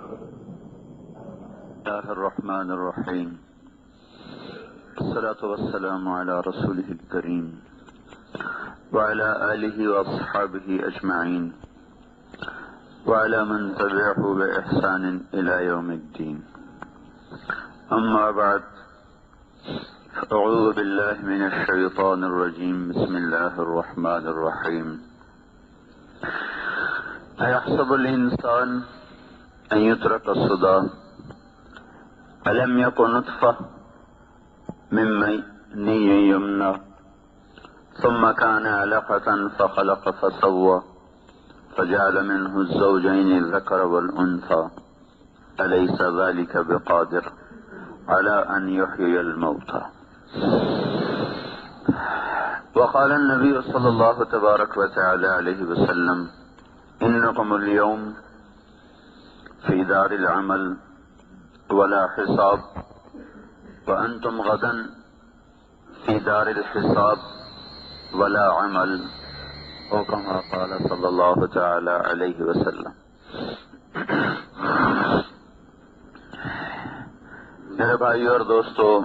الله الرحمن الرحيم. الصلاة والسلام على رسوله الكريم وعلى آله وأصحابه أجمعين وعلى من تبعه بإحسان إلى يوم الدين. أما بعد، أعوذ بالله من الشيطان الرجيم. بسم الله الرحمن الرحيم. أيحسب الإنسان أن يترك سدى ألم يكن نطفة من مني يمنى ثم كان علقة فخلق فسوى فجعل منه الزوجين الذكر والأنثى أليس ذلك بقادر على أن يحيي الموتى. وقال النبي صلى الله تبارك وتعالى عليه وسلم: إنكم اليوم في دار العمل ولا حساب وأنتم غدا في دار الحساب ولا عمل، او كما قال صلی اللہ تعالی علیہ وسلم. میرے بھائی اور دوستو،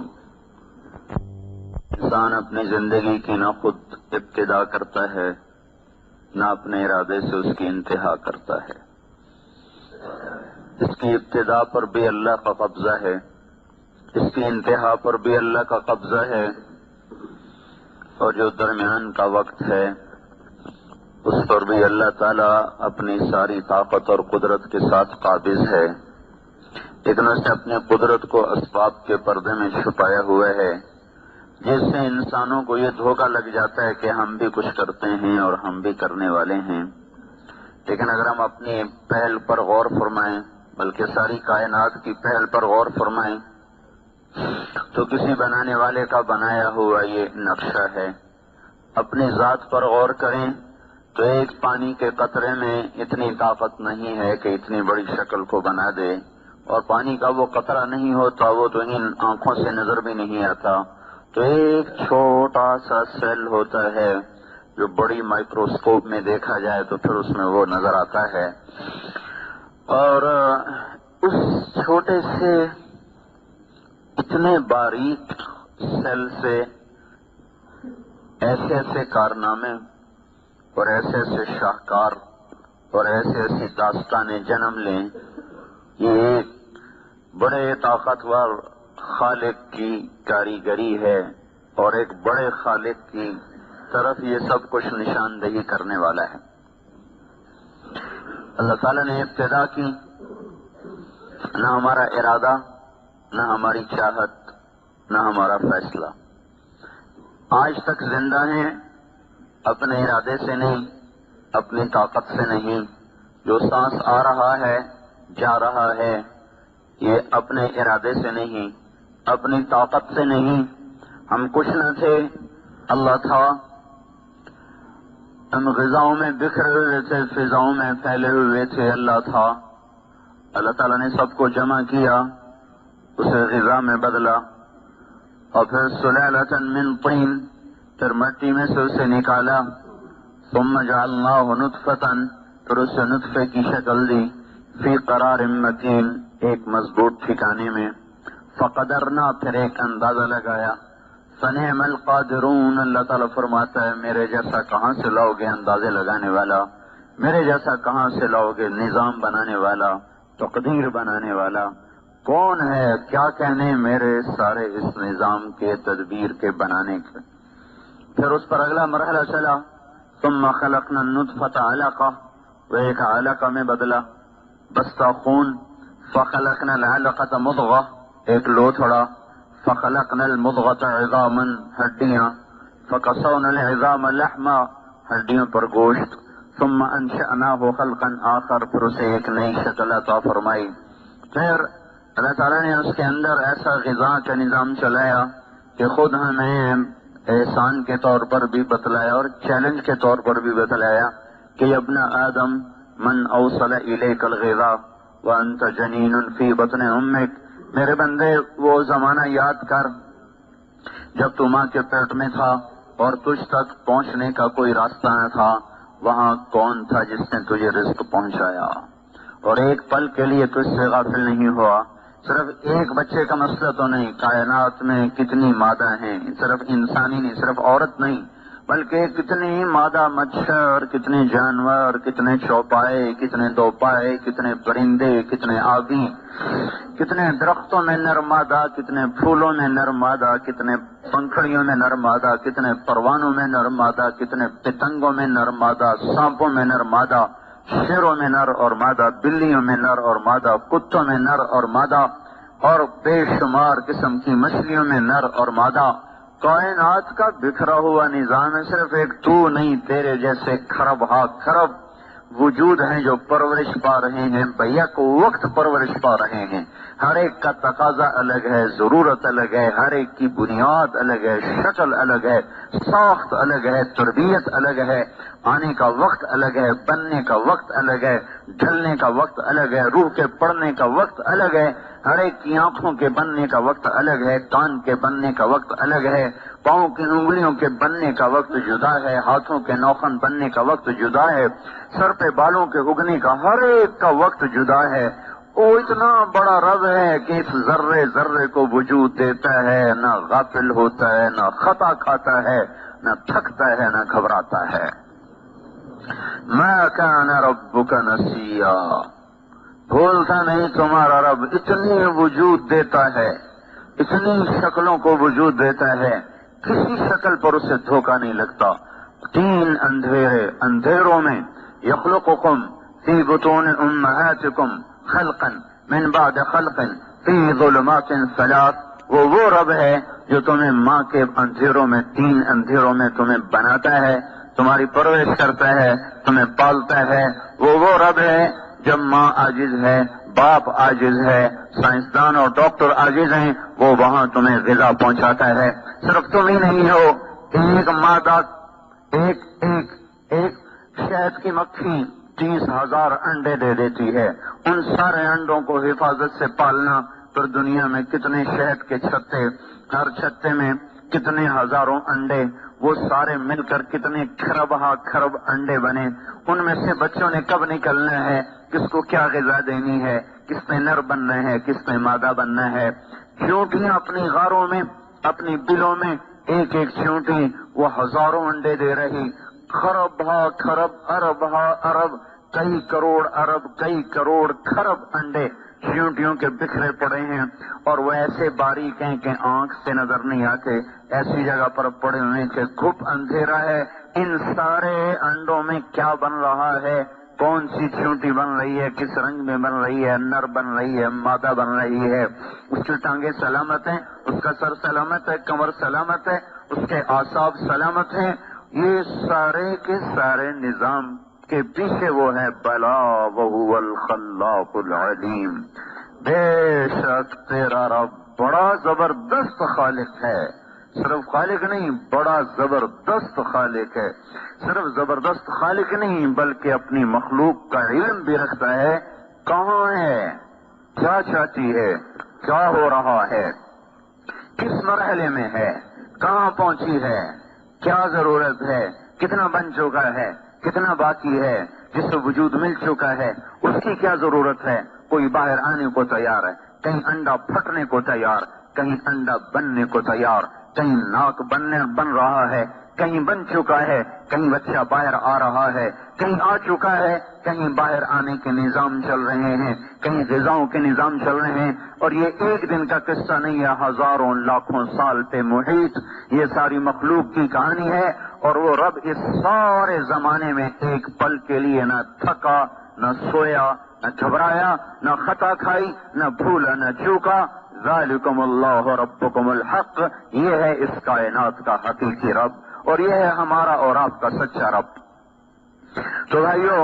انسان اپنی زندگی کی نہ خود ابتدا کرتا ہے نہ اپنے ارادے سے اس کی انتہا کرتا ہے. اس کی ابتدا پر بھی اللہ کا قبضہ ہے، اس کی انتہا پر بھی اللہ کا قبضہ ہے، اور جو درمیان کا وقت ہے اس پر بھی اللہ تعالیٰ اپنی ساری طاقت اور قدرت کے ساتھ قابض ہے، لیکن اس نے اپنی قدرت کو اسباب کے پردے میں چھپایا ہوا ہے، جس سے انسانوں کو یہ دھوکہ لگ جاتا ہے کہ ہم بھی کچھ کرتے ہیں اور ہم بھی کرنے والے ہیں. لیکن اگر ہم اپنی پہل پر غور فرمائیں، بلکہ ساری کائنات کی پہل پر غور فرمائیں، تو کسی بنانے والے کا بنایا ہوا یہ نقشہ ہے. اپنی ذات پر غور کریں تو ایک پانی کے قطرے میں اتنی طاقت نہیں ہے کہ اتنی بڑی شکل کو بنا دے، اور پانی کا وہ قطرہ نہیں ہوتا، وہ تو ان آنکھوں سے نظر بھی نہیں آتا. تو ایک چھوٹا سا سیل ہوتا ہے جو بڑی مائکروسکوپ میں دیکھا جائے تو پھر اس میں وہ نظر آتا ہے، اور اس چھوٹے سے اتنے باریک سیل سے ایسے ایسے کارنامے اور ایسے ایسے شاہکار اور ایسے ایسی داستانیں جنم لیں. یہ ایک بڑے طاقتور خالق کی کاریگری ہے، اور ایک بڑے خالق کی طرف یہ سب کچھ نشاندہی کرنے والا ہے. اللہ تعالیٰ نے ابتدا کی، نہ ہمارا ارادہ، نہ ہماری چاہت، نہ ہمارا فیصلہ. آج تک زندہ ہیں اپنے ارادے سے نہیں، اپنی طاقت سے نہیں. جو سانس آ رہا ہے جا رہا ہے یہ اپنے ارادے سے نہیں، اپنی طاقت سے نہیں. ہم کچھ نہ تھے، اللہ تھا. ہم غذاؤں میں بکھرے ہوئے تھے، فضاؤں میں پھیلے ہوئے تھے، اللہ تھا. اللہ تعالیٰ نے سب کو جمع کیا، اسے غذا میں بدلا، اور پھر سلالۃ من طین، پھر مٹی میں سے اسے نکالا. ثم جعلناہ نطفۃ، پھر اسے نطفے کی شکل دی. فی قرار مکین، ایک مضبوط ٹھکانے میں. فقدرنا، پھر ایک اندازہ لگایا. فنعم القادرون، اللہ تعالیٰ فرماتا ہے میرے جیسا کہاں سے لاؤ گے اندازے لگانے والا، میرے جیسا کہاں سے لاؤ گے نظام بنانے والا، تقدیر بنانے والا. کون ہے کیا کہنے میرے سارے اس نظام کے تدبیر کے بنانے کے. پھر اس پر اگلا مرحلہ چلا. ثم خلقنا النطفة علقہ، وہ ایک علقہ میں بدلا، بستہ خون. فخلقنا العلقة مضغہ، ایک لوتھڑا. فخلقنا المضغة عظاما، ہڈیاں. فکسونا العظام لحما، ہڈیوں پر گوشت. ثم انشأناه خلقا آخر، پھر اسے ایک نئی شکل عطا فرمائی. پھر اللہ تعالیٰ نے اس کے اندر ایسا غذا کا نظام چلایا کہ خود ہمیں احسان کے طور پر بھی بتلایا اور چیلنج کے طور پر بھی بتلایا کہ ابن آدم من اوصل الیک الغذاء وانت جنین فی بطن امک. میرے بندے وہ زمانہ یاد کر جب تو ماں کے پیٹ میں تھا اور تجھ تک پہنچنے کا کوئی راستہ نہ تھا. وہاں کون تھا جس نے تجھے رزق پہنچایا؟ اور ایک پل کے لیے تو اس سے غافل نہیں ہوا. صرف ایک بچے کا مسئلہ تو نہیں، کائنات میں کتنی مادہ ہیں، صرف انسانی نہیں، صرف عورت نہیں، بلکہ کتنی مادہ مچھر، کتنے جانور، کتنے چوپائے، کتنے دوپائے، کتنے پرندے، کتنے آبی، کتنے درختوں میں نر مادہ، کتنے پھولوں میں نر مادہ، کتنے پنکھڑیوں میں نر مادہ، کتنے پروانوں میں نر مادہ، کتنے پتنگوں میں نر مادہ، سانپوں میں نر مادہ، شیروں میں نر اور مادہ، بلیوں میں نر اور مادہ، کتوں میں نر اور مادہ، اور بے شمار قسم کی مچھلیوں میں نر اور مادہ. کائنات کا بکھرا ہوا نظام ہے. صرف ایک تو نہیں، تیرے جیسے کھرب ہا کھرب وجود ہیں جو پرورش پا رہے ہیں، بیک وقت پرورش پا رہے ہیں. ہر ایک کا تقاضا الگ ہے، ضرورت الگ ہے، ہر ایک کی بنیاد الگ ہے، شکل الگ ہے، ساخت الگ ہے، تربیت الگ ہے، آنے کا وقت الگ ہے، بننے کا وقت الگ ہے، ڈھلنے کا وقت الگ ہے، روح کے پڑنے کا وقت الگ ہے. ہر ایک کی آنکھوں کے بننے کا وقت الگ ہے، کان کے بننے کا وقت الگ ہے، پاؤں کی انگلیوں کے بننے کا وقت جدا ہے، ہاتھوں کے نوخن بننے کا وقت جدا ہے، سر پہ بالوں کے اگنے کا ہر ایک کا وقت جدا ہے. وہ اتنا بڑا رب ہے کہ اس ذرے ذرے کو وجود دیتا ہے، نہ غافل ہوتا ہے، نہ خطا کھاتا ہے، نہ تھکتا ہے، نہ گھبراتا ہے. ما کان ربک نسیا، بھولتا نہیں تمہارا رب. اتنی وجود دیتا ہے، اتنی شکلوں کو وجود دیتا ہے، کسی شکل پر اسے دھوکہ نہیں لگتا. 3 اندھیروں میں یخلقکم فی بطون امہاتکم خلقا من بعد خلق فی ظلمات 3. وہ رب ہے جو تمہیں ماں کے اندھیروں میں 3 اندھیروں میں تمہیں بناتا ہے، تمہاری پرورش کرتا ہے، تمہیں پالتا ہے. وہ رب ہے جب ماں عاجز ہے، باپ عاجز ہے، سائنسدان اور ڈاکٹر عاجز ہیں، وہ وہاں تمہیں غذا پہنچاتا ہے. صرف تم ہی نہیں ہو. ایک مادہ، ایک شہد کی مکھی 30,000 انڈے دے دیتی ہے. ان سارے انڈوں کو حفاظت سے پالنا، پھر دنیا میں کتنے شہد کے چھتے، ہر چھتے میں کتنے ہزاروں انڈے، وہ سارے مل کر کتنے کھرب انڈے بنے. ان میں سے بچوں نے کب نکلنا ہے، کس کو کیا غذا دینی ہے، کس میں نر بننا ہے، کس میں مادہ بننا ہے. چیونٹیاں اپنی غاروں میں، اپنی بلوں میں ایک چیونٹی وہ ہزاروں انڈے دے رہی. خرب ارب، کئی کروڑ کھرب انڈے چیونٹیوں کے بکھرے پڑے ہیں، اور وہ ایسے باریک ہیں کہ آنکھ سے نظر نہیں آتے، ایسی جگہ پر پڑے ہوئے کہ گھپ اندھیرا ہے. ان سارے انڈوں میں کیا بن رہا ہے، کون سی چیونٹی بن رہی ہے، کس رنگ میں بن رہی ہے، نر بن رہی ہے، مادہ بن رہی ہے، اس کی ٹانگیں سلامت ہیں، اس کا سر سلامت ہے، کمر سلامت ہے، اس کے اعصاب سلامت ہیں. یہ سارے کے سارے نظام کے پیچھے وہ ہے بلا وہو الخلاق العلیم. بے شک تیرا رب بڑا زبردست خالق ہے. صرف خالق نہیں، بڑا زبردست خالق ہے. صرف زبردست خالق نہیں بلکہ اپنی مخلوق کا علم بھی رکھتا ہے. کہاں ہے، کیا چاہتی ہے، کیا ہو رہا ہے، کس مرحلے میں ہے، کہاں پہنچی ہے، کیا ضرورت ہے، کتنا بن چکا ہے، کتنا باقی ہے، جس سے وجود مل چکا ہے اس کی کیا ضرورت ہے. کوئی باہر آنے کو تیار ہے، کہیں انڈا پھٹنے کو تیار، کہیں انڈا بننے کو تیار، کہیں ناک بن رہا ہے، کہیں بن چکا ہے، کہیں بچہ باہر آ رہا ہے، کہیں آ چکا ہے، کہیں باہر آنے کے نظام چل رہے ہیں، کہیں غذاؤں کے نظام چل رہے ہیں. اور یہ ایک دن کا قصہ نہیں ہے، ہزاروں لاکھوں سال پہ محیط یہ ساری مخلوق کی کہانی ہے. اور وہ رب اس سارے زمانے میں ایک پل کے لیے نہ تھکا، نہ سویا، نہ گھبرایا، نہ خطا کھائی، نہ بھولا، نہ چوکا. ذالکم اللہ ربکم الحق، یہ ہے اس کائنات کا حقیقی رب، اور یہ ہے ہمارا اور آپ کا سچا رب. تو بھائیو،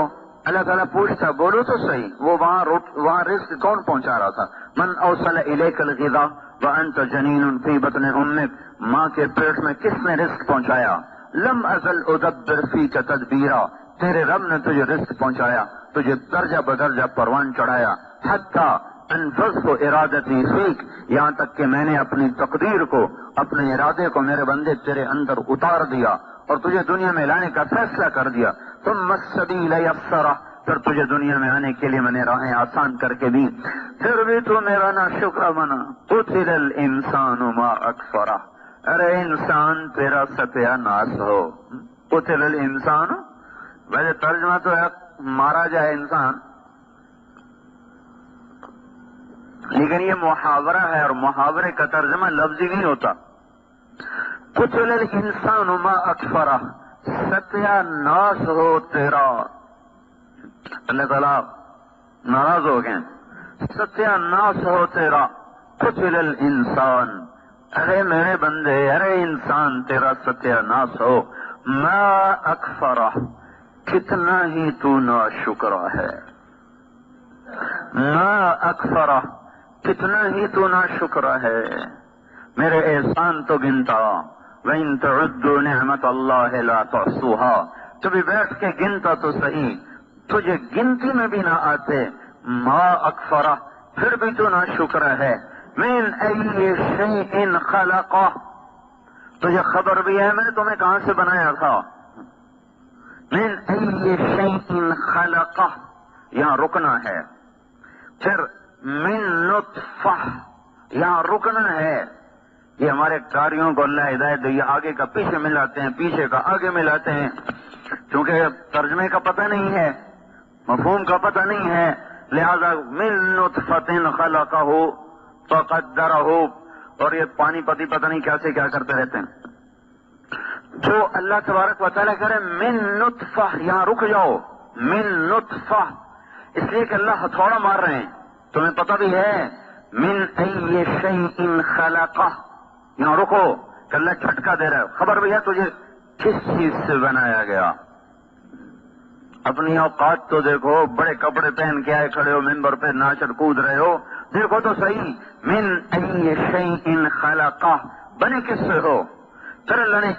اللہ تعالیٰ پوچھتا، بولو تو صحیح، وہ وہاں رزق کون پہنچا رہا تھا؟ من اوصل الیک الغذاء وانت جنین فی بطن امک، ماں کے پیٹ میں کس نے رزق پہنچایا؟ لم ازل ادبر فیک تدبیرا، تیرے رب نے تجھے رزق پہنچایا، تجھے درجہ بدرجہ پروان چڑھایا. حتی انفذت ارادتی فیک، یہاں تک کہ میں نے اپنی تقدیر کو، اپنے ارادے کو میرے بندے تیرے اندر اتار دیا اور تجھے دنیا میں لانے کا فیصلہ کر دیا. ثم السبیل یسرہ، پھر تجھے دنیا میں آنے کے لیے میں نے راہیں آسان کر کے دی، پھر بھی تو میرا نا شکر منا۔ قتل الانسان ما اکفرہ، ارے انسان تیرا ستیہ ناس ہو۔ قتل الانسان، ویسے ترجمہ تو ہے مارا جائے انسان، لیکن یہ محاورہ ہے اور محاورے کا ترجمہ لفظی نہیں ہوتا۔ قتل الانسان ما اکفرہ، ستیہ ناس ہو تیرا۔ اللہ تعالیٰ ناراض ہو گئے، ستیہ ناس ہو تیرا۔ قتل الانسان، ارے میرے بندے، ارے انسان تیرا ستیہ ناس ہو۔ ما اکفرہ، کتنا ہی تو ناشکر ہے۔ ما اکفرہ، کتنا ہی تو ناشکر ہے، میرے احسان تو گنتا۔ وَإِن تَعُدُّوا نِعْمَةَ اللَّهِ لَا تُحْصُوهَا، کبھی بیٹھ کے گنتا تو صحیح، تجھے گنتی میں بھی نہ آتے۔ ما اکفرہ، پھر بھی تو ناشکر ہے۔ من ای شیء خلقہ، تجھے خبر بھی ہے میں نے تمہیں کہاں سے بنایا تھا۔ من ای شیء خلقہ، یہاں رکنا ہے۔ پھر من نطفہ، یہاں رکنا ہے۔ یہ ہمارے قاریوں کو اللہ ہدایت دے، یہ آگے کا پیچھے ملاتے ہیں، پیچھے کا آگے ملاتے ہیں، کیونکہ ترجمے کا پتہ نہیں ہے، مفہوم کا پتہ نہیں ہے، لہذا من نطفۃ خلقہ فقدرہ، اور یہ پانی پتی پتہ نہیں کیسے کیا کرتے رہتے ہیں۔ جو اللہ تبارک و تعالیٰ کرے من نطفہ، یہاں رک جاؤ۔ من نطفہ اس لیے کہ اللہ ہتھوڑا مار رہے ہیں، تمہیں پتہ بھی ہے۔ من ای شیء خلقہ، یہاں رکو کہ اللہ جھٹکا دے رہا ہے، خبر بھی ہے تجھے کس چیز سے بنایا گیا۔ اپنی اوقات تو دیکھو، بڑے کپڑے پہن کے آئے کھڑے ہو ممبر پہ، ناچر کود رہے ہو، دیکھو تو صحیح۔ من ای شیء خلقہ، بنے کس سے ہو؟ پھر اللہ نے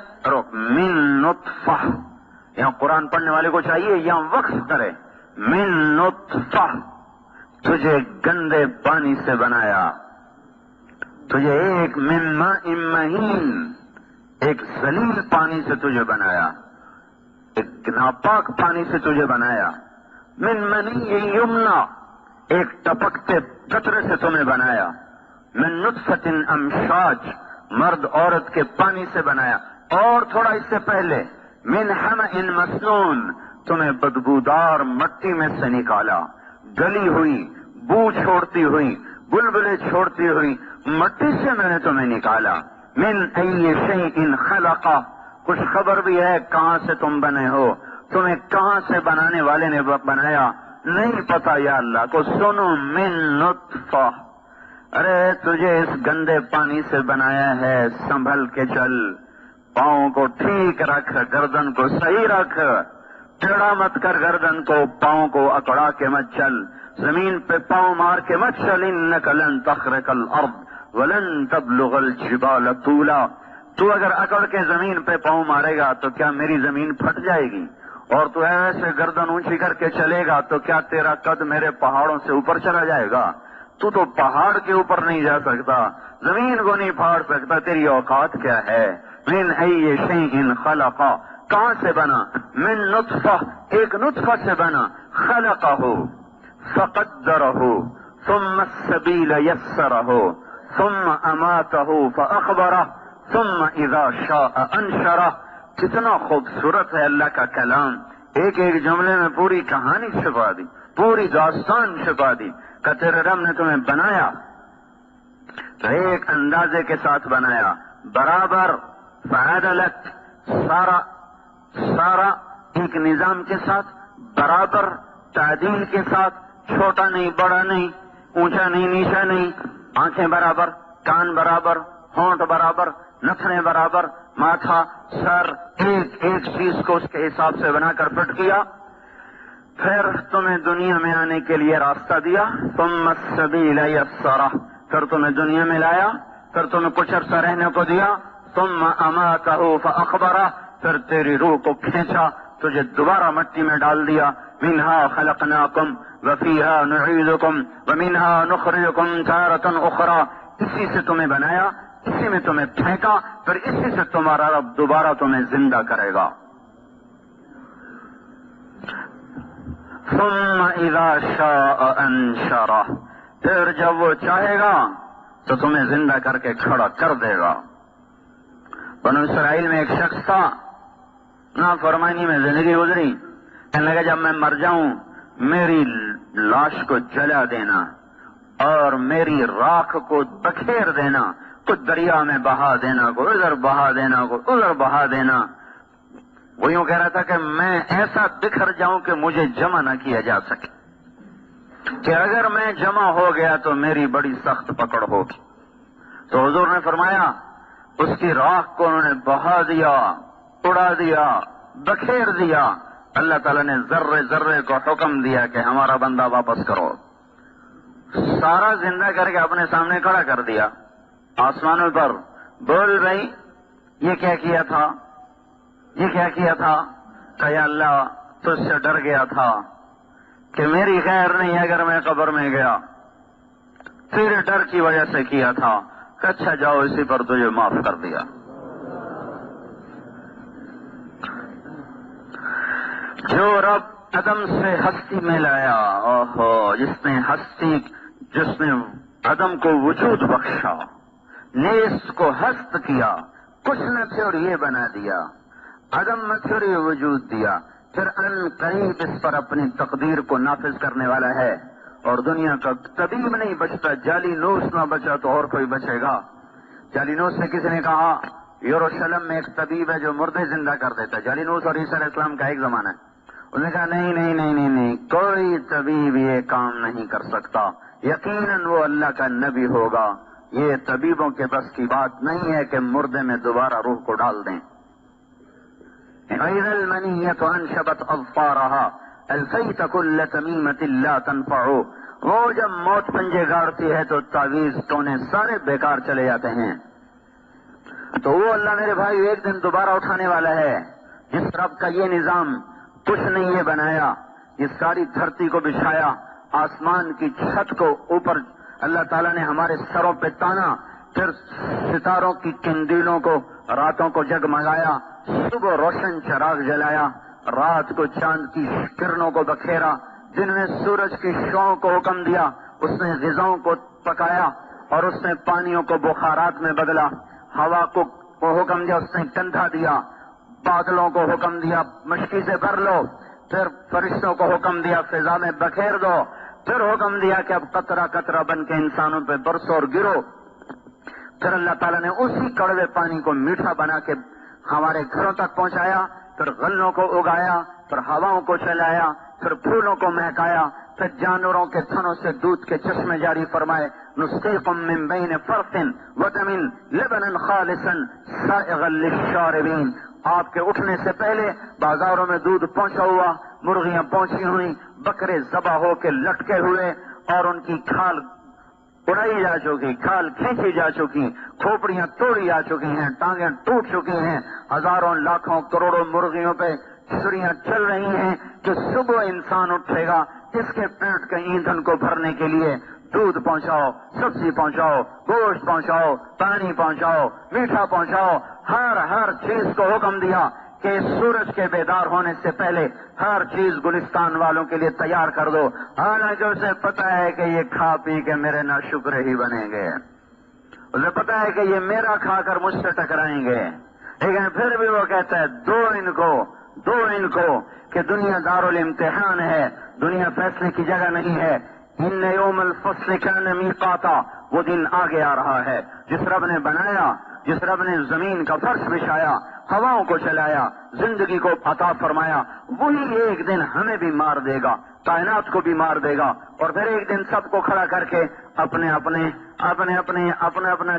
من نطفہ، یہاں قرآن پڑھنے والے کو چاہیے یہاں وقف کرے۔ من نطفہ، تجھے گندے پانی سے بنایا، تجھے ایک من ماء مہین، ایک ذلیل پانی سے تجھے بنایا، ایک ناپاک پانی سے تجھے بنایا۔ من منی یمنا، ایک ٹپکتے قطرے سے تمہیں بنایا۔ من نطفۃ امشاج، مرد عورت کے پانی سے بنایا۔ اور تھوڑا اس سے پہلے من حمأ مسنون، تمہیں بدبودار مٹی میں سے نکالا، گلی ہوئی، بو چھوڑتی ہوئی، بلبلے چھوڑتی ہوئی مٹی سے میں نے تمہیں نکالا۔ من ای شیء خلقہ، کچھ خبر بھی ہے کہاں سے تم بنے ہو، تمہیں کہاں سے بنانے والے نے بنایا نہیں پتا یا اللہ کو۔ سنو من نطفہ، ارے تجھے اس گندے پانی سے بنایا ہے، سنبھل کے چل، پاؤں کو ٹھیک رکھ، گردن کو صحیح رکھ، ٹیڑھا مت کر گردن کو، پاؤں کو اکڑا کے مت چل، زمین پہ پاؤں مار کے مت چل۔ انک لن تخرق الارض ولن تبلغ الجبال طولا، تو اگر اکڑ کے زمین پہ پاؤں مارے گا تو کیا میری زمین پھٹ جائے گی؟ اور تو ایسے گردن اونچی کر کے چلے گا تو کیا تیرا قد میرے پہاڑوں سے اوپر چلا جائے گا؟ تو پہاڑ کے اوپر نہیں جا سکتا، زمین کو نہیں پھاڑ سکتا، تیری اوقات کیا ہے؟ من ای شیء خلقہ، کہاں سے بنا؟ من نطفہ، ایک نطفہ سے بنا، خلقہ فقدرہ ثم السبیل یسرہ ثم اماتہ فاخبرہ ثم اذا شاء انشرہ۔ کتنا خوبصورت ہے اللہ کا کلام، ایک ایک جملے میں پوری کہانی چھپا دی، پوری داستان چھپا دی کہ تیرے رب نے تمہیں بنایا تو ایک اندازے کے ساتھ بنایا، برابر، فعدلت، سارا ایک نظام کے ساتھ، برابر تعدیل کے ساتھ، چھوٹا نہیں بڑا نہیں، اونچا نہیں نیچا نہیں، آنکھیں برابر، کان برابر، ہونٹ برابر، نتنے برابر، ماتھا، سر، ایک ایک چیز کو اس کے حساب سے بنا کر فٹ کیا۔ پھر تمہیں دنیا میں آنے کے لیے راستہ دیا، ثم السبیل یسرہ، پھر تمہیں دنیا میں لایا، پھر تمہیں کچھ عرصہ رہنے کو دیا، ثم اماتہ فاخبرہ، پھر تیری روح کو کھینچا، تجھے دوبارہ مٹی میں ڈال دیا۔ منہا خلقناکم وفیہا نعیدکم ومنہا نخرجکم تارۃ اخری، اسی سے تمہیں بنایا، اسی میں تمہیں پھینکا، پھر اسی سے تمہارا رب دوبارہ تمہیں زندہ کرے گا۔ ثم اذا شاء انشرہ، پھر جب وہ چاہے گا تو تمہیں زندہ کر کے کھڑا کر دے گا۔ بنو اسرائیل میں ایک شخص تھا، نافرمانی میں زندگی گزری، کہنے لگا جب میں مر جاؤں میری لاش کو جلا دینا اور میری راکھ کو بکھیر دینا، کچھ دریا میں بہا دینا، کو ادھر بہا دینا، کو ادھر بہا دینا۔ وہ یوں کہہ رہا تھا کہ میں ایسا بکھر جاؤں کہ مجھے جمع نہ کیا جا سکے، کہ اگر میں جمع ہو گیا تو میری بڑی سخت پکڑ ہوگی۔ تو حضور نے فرمایا اس کی راکھ کو انہوں نے بہا دیا، اڑا دیا، بکھیر دیا۔ اللہ تعالیٰ نے ذرے ذرے کو حکم دیا کہ ہمارا بندہ واپس کرو، سارا زندہ کر کے اپنے سامنے کھڑا کر دیا آسمانوں پر۔ بول بھائی یہ کیا کیا تھا، یہ کیا کیا تھا؟ کہ یا اللہ تجھ سے ڈر گیا تھا کہ میری خیر نہیں اگر میں قبر میں گیا، تیرے ڈر کی وجہ سے کیا تھا، کہ اچھا جاؤ اسی پر تجھے معاف کر دیا۔ جو رب عدم سے ہستی میں لایا، اوہو، جس نے عدم کو وجود بخشا، نیست کو ہست کیا، کچھ نہ تھے اور یہ بنا دیا، عدم نہ تھے اور یہ وجود دیا، پھر ان قریب اس پر اپنی تقدیر کو نافذ کرنے والا ہے۔ اور دنیا کا طبیب نہیں بچتا، جعلی نوس نہ بچا تو اور کوئی بچے گا؟ جعلی نوس سے کسی نے کہا یروشلم میں ایک طبیب ہے جو مردے زندہ کر دیتا ہے، جعلی نوس اور عیسیٰ علیہ السلام کا ایک زمانہ ہے۔ انہوں نے کہا نہیں نہیں نہیں نہیں نہیں، کوئی طبیب یہ کام نہیں کر سکتا، یقیناً وہ اللہ کا نبی ہوگا، یہ طبیبوں کے بس کی بات نہیں ہے کہ مردے میں دوبارہ روح کو ڈال دیں۔ اذا المنیۃ انشبت اظفارها الفیت کل تمیمۃ لا تنفع، وہ جب موت پنجے گاڑتی ہے تو تعویذ ٹونے سارے بیکار چلے جاتے ہیں۔ تو وہ اللہ میرے بھائی ایک دن دوبارہ اٹھانے والا ہے، جس رب کا یہ نظام کچھ نہیں یہ بنایا، یہ ساری دھرتی کو بچھایا، آسمان کی چھت کو اوپر اللہ تعالیٰ نے ہمارے سروں پہ تانا، پھر ستاروں کی کندیلوں کو راتوں کو جگمگایا، صبح روشن چراغ جلایا، رات کو چاند کی کرنوں کو بکھیرا، دن میں سورج کی شعاؤں کو حکم دیا، اس نے غذاؤں کو پکایا اور اس نے پانیوں کو بخارات میں بدلا، ہوا کو حکم دیا، اس نے کندھا دیا، بادلوں کو حکم دیا مشکی سے بھر لو، پھر فرشتوں کو حکم دیا فضا میں بکھیر دو، پھر حکم دیا کہ اب قطرہ قطرہ بن کے انسانوں پہ برسو اور گرو۔ پھر اللہ تعالیٰ نے اسی کڑوے پانی کو میٹھا بنا کے ہمارے گھروں تک پہنچایا، پھر غلوں کو اگایا، پھر ہواؤں کو چلایا، پھر پھولوں کو مہکایا، پھر جانوروں کے تھنوں سے دودھ کے چشمے جاری فرمائے، نسقیکم من بین فرث ودم لبنا خالصا سائغا للشاربین۔ آپ کے اٹھنے سے پہلے بازاروں میں دودھ پہنچا ہوا، مرغیاں پہنچی ہوئی، بکرے ذبح ہو کے لٹکے ہوئے اور ان کی کھال اڑائی جا چکی، کھال کھینچی جا چکی، کھوپڑیاں توڑی جا چکی ہیں، ٹانگیں ٹوٹ چکی ہیں، ہزاروں لاکھوں کروڑوں مرغیوں پہ چھریاں چل رہی ہیں کہ صبح انسان اٹھے گا اس کے پیٹ کے ایندھن کو بھرنے کے لیے دودھ پہنچاؤ، سبزی پہنچاؤ، گوشت پہنچاؤ، پانی پہنچاؤ، میٹھا پہنچاؤ، ہر چیز کو حکم دیا کہ سورج کے بیدار ہونے سے پہلے ہر چیز گلستان والوں کے لیے تیار کر دو، حالانکہ اسے پتا ہے کہ یہ کھا پی کے میرے ناشکر ہی بنیں گے، اسے پتا ہے کہ یہ میرا کھا کر مجھ سے ٹکرائیں گے، لیکن پھر بھی وہ کہتا ہے دو ان کو کہ دنیا دارالامتحان ہے، دنیا فیصلے کی جگہ نہیں ہے۔ ان یوم الفصل کان میقاتا، وہ دن آگے آ رہا ہے، جس رب نے بنایا، جس رب نے زمین کا فرش بچھایا، ہواؤں کو چلایا، زندگی کو عطا فرمایا، وہی ایک دن ہمیں بھی مار دے گا، کائنات کو بھی مار دے گا، اور پھر ایک دن سب کو کھڑا کر کے اپنا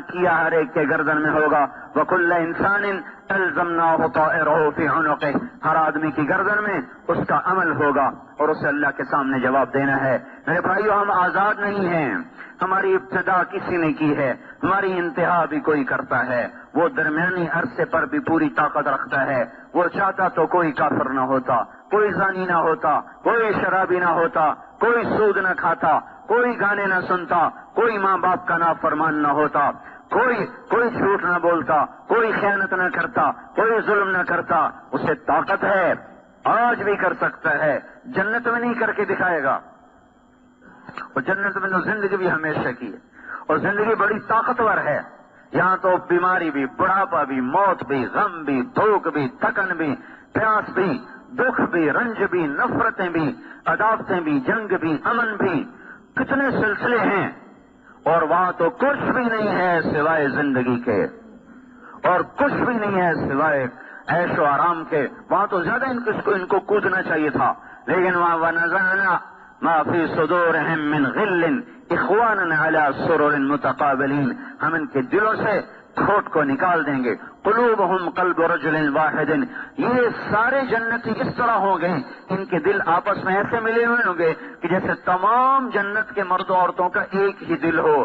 کیا ہر ایک کے گردن میں ہوگا۔ وَكُلَّ إِنسَانٍ أَلْزَمْنَاهُ طَائِرَهُ فِي عُنُقِهِ، ہر آدمی کی گردن میں اس کا عمل ہوگا اور اسے اللہ کے سامنے جواب دینا ہے۔ میرے بھائیو، ہم آزاد نہیں ہیں، ہماری ابتدا کسی نے کی ہے، ہماری انتہا بھی کوئی کرتا ہے، وہ درمیانی عرصے پر بھی پوری طاقت رکھتا ہے، وہ چاہتا تو کوئی کافر نہ ہوتا، کوئی زانی نہ ہوتا، کوئی شرابی نہ ہوتا، کوئی سود نہ کھاتا، کوئی گانے نہ سنتا، کوئی ماں باپ کا نافرمان نہ ہوتا، کوئی جھوٹ نہ بولتا، کوئی خیانت نہ کرتا، کوئی ظلم نہ کرتا۔ اسے طاقت ہے، آج بھی کر سکتا ہے، جنت میں نہیں کر کے دکھائے گا. اور جنت میں تو زندگی بھی ہمیشہ کی ہے، اور زندگی بڑی طاقتور ہے. یہاں تو بیماری بھی، بڑھاپا بھی، موت بھی، غم بھی، بھوک بھی، تھکن بھی، پیاس بھی، دکھ بھی، رنج بھی، نفرتیں بھی، عداوتیں بھی، جنگ بھی، امن بھی، کتنے سلسلے ہیں. اور وہاں تو کچھ بھی نہیں ہے سوائے زندگی کے، اور کچھ بھی نہیں ہے سوائے عیش و آرام کے. وہاں تو زیادہ ان کو کودنا چاہیے تھا، لیکن وہاں وَنَزَعْنَا مَا فِي صُدُورِهِم مِّن غِلٍّ إِخْوَانًا عَلَىٰ سُرُرٍ مُتَقَابِلِينَ. ہم ان کے دلوں سے کھوٹ کو نکال دیں گے. قلوبہم قلب رجل واحد. یہ سارے جنتی اس طرح ہوں گے، ان کے دل آپس میں ایسے ملے ہوئے ہوں گے کہ جیسے تمام جنت کے مرد و عورتوں کا ایک ہی دل ہو.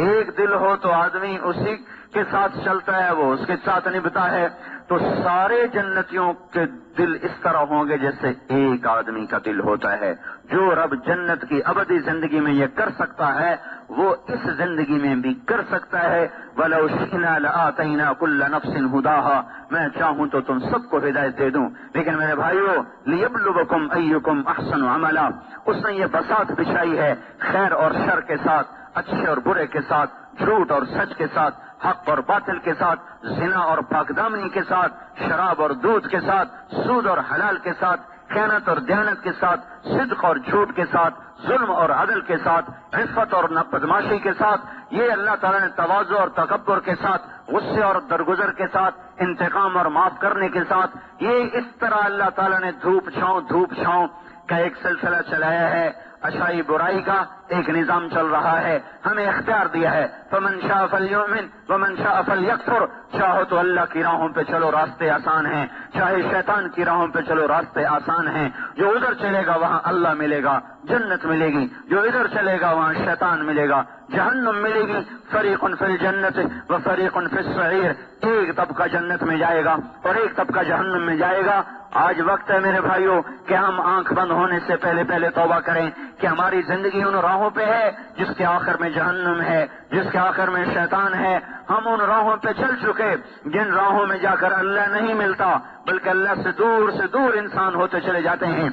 ایک دل ہو تو آدمی اسی کے ساتھ چلتا ہے، وہ اس کے ساتھ نبھتا ہے. تو سارے جنتیوں کے دل اس طرح ہوں گے جیسے ایک آدمی کا دل ہوتا ہے. جو رب جنت کی ابدی زندگی میں یہ کر سکتا ہے وہ اس زندگی میں بھی کر سکتا ہے. وَلَوْ شِئْنَا لَآتَيْنَا كُلَّ نَفْسٍ هُدَاهَا. میں چاہوں تو تم سب کو ہدایت دے دوں، لیکن میرے بھائیو لِيَبْلُوَكُمْ أَيُّكُمْ أَحْسَنُ عَمَلًا. اس نے یہ بساط بچھائی ہے خیر اور شر کے ساتھ، اچھے اور برے کے ساتھ، جھوٹ اور سچ کے ساتھ، حق اور باطل کے ساتھ، زنا اور پاکدامنی کے ساتھ، شراب اور دودھ کے ساتھ، سود اور حلال کے ساتھ، خیانت اور دیانت کے ساتھ، صدق اور جھوٹ کے ساتھ، ظلم اور عدل کے ساتھ، عفت اور بدماشی کے ساتھ. یہ اللہ تعالیٰ نے تواضع اور تکبر کے ساتھ، غصے اور درگزر کے ساتھ، انتقام اور معاف کرنے کے ساتھ، یہ اس طرح اللہ تعالیٰ نے دھوپ چھاؤں کا ایک سلسلہ چلایا ہے. اچھائی برائی کا ایک نظام چل رہا ہے. ہمیں اختیار دیا ہے فمن شاء فلیؤمن ومن شاء فلیکفر. چاہو تو اللہ کی راہوں پہ چلو، راستے آسان ہیں، چاہے شیطان کی راہوں پہ چلو، راستے آسان ہیں. جو ادھر چلے گا وہاں اللہ ملے گا، جنت ملے گی. جو ادھر چلے گا وہاں شیطان ملے گا، جہنم ملے گی. فریق فی الجنت و فریق فی السعیر. ایک طبقہ جنت میں جائے گا اور ایک طبقہ جہنم میں جائے گا. آج وقت ہے میرے بھائیوں کہ ہم آنکھ بند ہونے سے پہلے توبہ کریں کہ ہماری زندگی ان راہوں پہ ہے جس کے آخر میں جہنم ہے، جس کے آخر میں شیطان ہے. ہم ان راہوں پہ چل چکے جن راہوں میں جا کر اللہ نہیں ملتا، بلکہ اللہ سے دور انسان ہوتے چلے جاتے ہیں.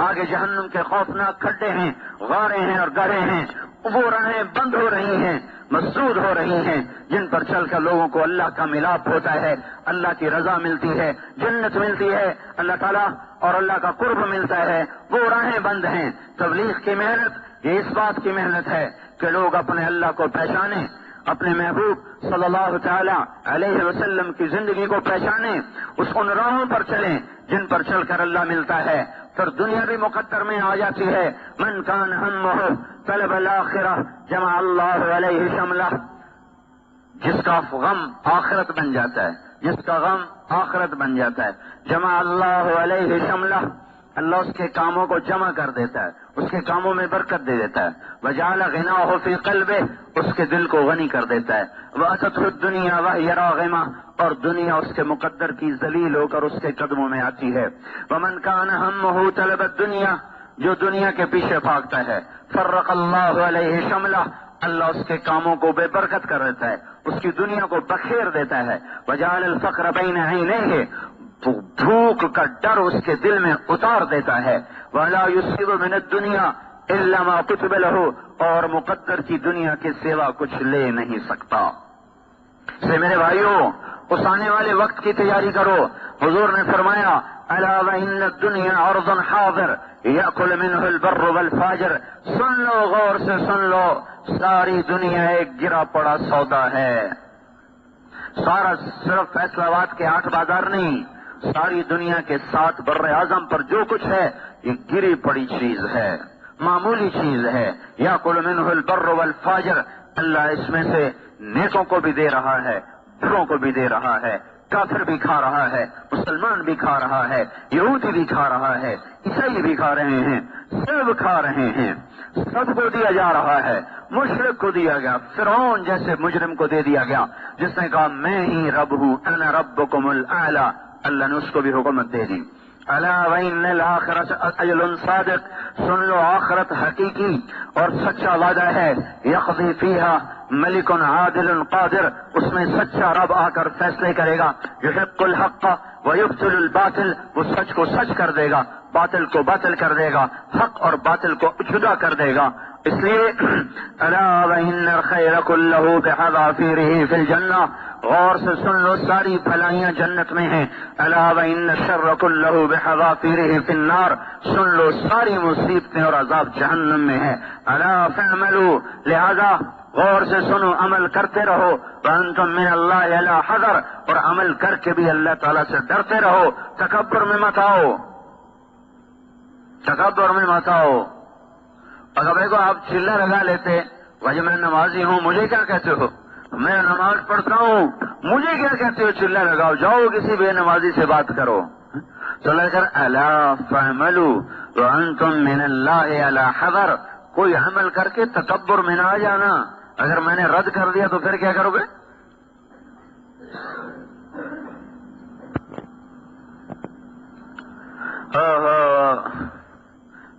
آگے جہنم کے خوفناک کھڈے ہیں، غاریں ہیں اور گڑھے ہیں. وہ راہیں بند ہو رہی ہیں، مسدود ہو رہی ہیں، جن پر چل کر لوگوں کو اللہ کا ملاپ ہوتا ہے، اللہ کی رضا ملتی ہے، جنت ملتی ہے، اللہ تعالیٰ اور اللہ کا قرب ملتا ہے. وہ راہیں بند ہیں. تبلیغ کی محنت یہ اس بات کی محنت ہے کہ لوگ اپنے اللہ کو پہچانیں، اپنے محبوب صلی اللہ تعالی علیہ وسلم کی زندگی کو پہچانیں، ان راہوں پر چلیں جن پر چل کر اللہ ملتا ہے. پھر دنیا بھی مقدر میں آ جاتی ہے. من کان ہمہ طلب الآخرہ جمع اللہ علیہ شملہ. جس کا غم آخرت بن جاتا ہے، جس کا غم آخرت بن جاتا ہے، جمع اللہ علیہ شملہ. اللہ اس کے کاموں کو جمع کر دیتا ہے، اس کے کاموں میں برکت دے دیتا ہے. وجعل غناہ فی قلبہ. اس کے دل کو غنی کر دیتا ہے. واتته الدنیا وهي راغمہ. اور دنیا اس کے مقدر کی ذلیل ہو کر اس کے قدموں میں آتی ہے. ومن کان ہمہ طلب الدنیا. جو دنیا کے پیچھے بھاگتا ہے، فرق اللہ علیہ شملہ. اللہ اس کے کاموں کو بے برکت کر دیتا ہے، اس کی دنیا کو بکھیر دیتا ہے. وجعل الفقر بین عینیہ. بھوک کا ڈر اس کے دل میں اتار دیتا ہے. ولا یصیب من الدنیا الا ما كتب له. اور مقدر کی دنیا کے سوا کچھ لے نہیں سکتا. سے میرے بھائیوں اس آنے والے وقت کی تیاری کرو. حضور نے فرمایا الا وان الدنیا عرض حاضر یاکل منه البر والفاجر. سن لو، غور سے سن لو، ساری دنیا ایک گرا پڑا سودا ہے. سارا صرف فیصلہ آباد کے 8 بازار نہیں، ساری دنیا کے 7 بر اعظم پر جو کچھ ہے یہ گری پڑی چیز ہے، معمولی چیز ہے. یاکل منه البر والفاجر. اللہ اس میں سے نیکوں کو بھی دے رہا ہے، بروں کو بھی دے رہا ہے. کافر بھی کھا رہا ہے، مسلمان بھی کھا رہا ہے، یہودی بھی کھا رہا ہے، عیسائی بھی کھا رہے ہیں، سب کھا رہے ہیں. سب کو دیا جا رہا ہے. مشرک کو دیا گیا، فرعون جیسے مجرم کو دے دیا گیا جس نے کہا میں ہی رب ہوں، انا ربکم الاعلی. اللہ نے اس کو بھی حکومت دے دی. الا وان الاخرۃ اجل صادق. سن لو آخرت حقیقی اور سچا وعدہ ہے. یقضی فیہا ملک عادل قادر، اس میں سچا رب آ کر فیصلے کرے گا. یحق الحق ویبطل الباطل، وہ سچ کو سچ کر دے گا، باطل کو باطل کر دے گا، حق اور باطل کو جدا کر دے گا. اس لیے الا وان الخیر کلہ بحذافیرہ فی الجنہ، غور سے سن لو ساری بھلائیاں جنت میں ہیں. الا وان الشر کلہ بحذافیرہ فی النار، سن لو ساری مصیبتیں اور عذاب جہنم میں ہے. الا فاعملوا، لہذا غور سے سنو، عمل کرتے رہو. وانتم من اللہ علی حذر، اور عمل کر کے بھی اللہ تعالیٰ سے ڈرتے رہو. تکبر میں مت آؤ، تکبر میں مت آؤ. اگر دیکھو آپ چلہ لگا لیتے، بھائی میں نمازی ہوں مجھے کیا کہتے ہو، میں نماز پڑھتا ہوں مجھے کیا کہتے ہو، چلہ لگاؤ، جاؤ کسی بے نمازی سے بات کرو. تو لے کر الا فاعملوا وانتم من اللہ علی حذر، کوئی عمل کر کے تکبر میں نہ آ جانا. اگر میں نے رد کر دیا تو پھر کیا کرو گے؟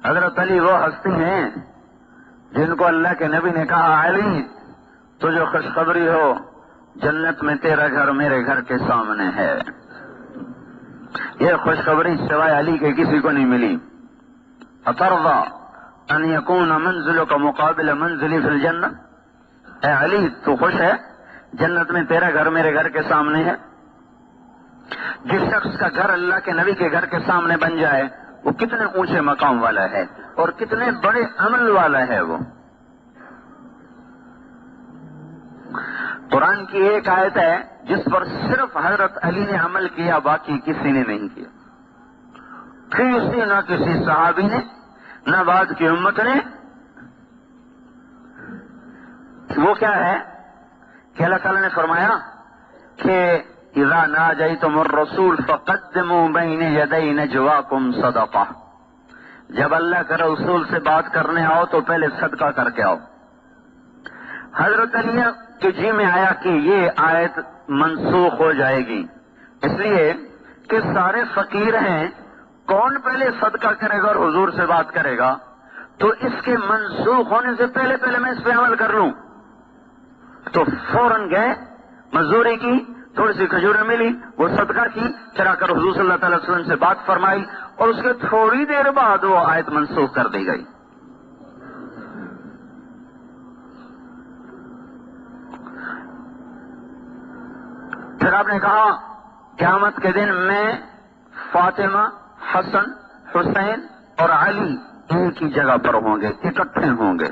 حضرت علی وہ ہستی ہیں جن کو اللہ کے نبی نے کہا علی تجھے خوشخبری ہو، جنت میں تیرا گھر میرے گھر کے سامنے ہے. یہ خوشخبری سوائے علی کے کسی کو نہیں ملی. اترضى ان يكون منزلك مقابل منزلي في الجنہ، اے علی تو خوش ہے جنت میں تیرا گھر میرے گھر کے سامنے ہے. جس شخص کا گھر اللہ کے نبی کے گھر کے سامنے بن جائے وہ کتنے اونچے مقام والا ہے اور کتنے بڑے عمل والا ہے. وہ قرآن کی ایک آیت ہے جس پر صرف حضرت علی نے عمل کیا، باقی کسی نے نہیں کیا. نہ کسی صحابی نے، نہ بعد کی امت نے. وہ کیا ہے کہ اللہ تعالیٰ نے فرمایا کہ اذا ناجیتم الرسول فقدموا بین یدی نجواکم صدقہ، جب اللہ کے رسول سے بات کرنے آؤ تو پہلے صدقہ کر کے آؤ. حضرت علی کے جی میں آیا کہ یہ آیت منسوخ ہو جائے گی، اس لیے کہ سارے فقیر ہیں، کون پہلے صدقہ کرے گا اور حضور سے بات کرے گا؟ تو اس کے منسوخ ہونے سے پہلے میں اس پہ عمل کر لوں. تو فوراً گئے، مزدوری کی، تھوڑی سی کھجوریں ملی، وہ صدقہ کی، چلا کر حضور صلی اللہ تعالی وسلم سے بات فرمائی، اور اس کے تھوڑی دیر بعد وہ آیت منسوخ کر دی گئی. پھر آپ نے کہا قیامت کے دن میں فاطمہ، حسن، حسین اور علی ایک ہی جگہ پر ہوں گے، اکٹھے ہوں گے.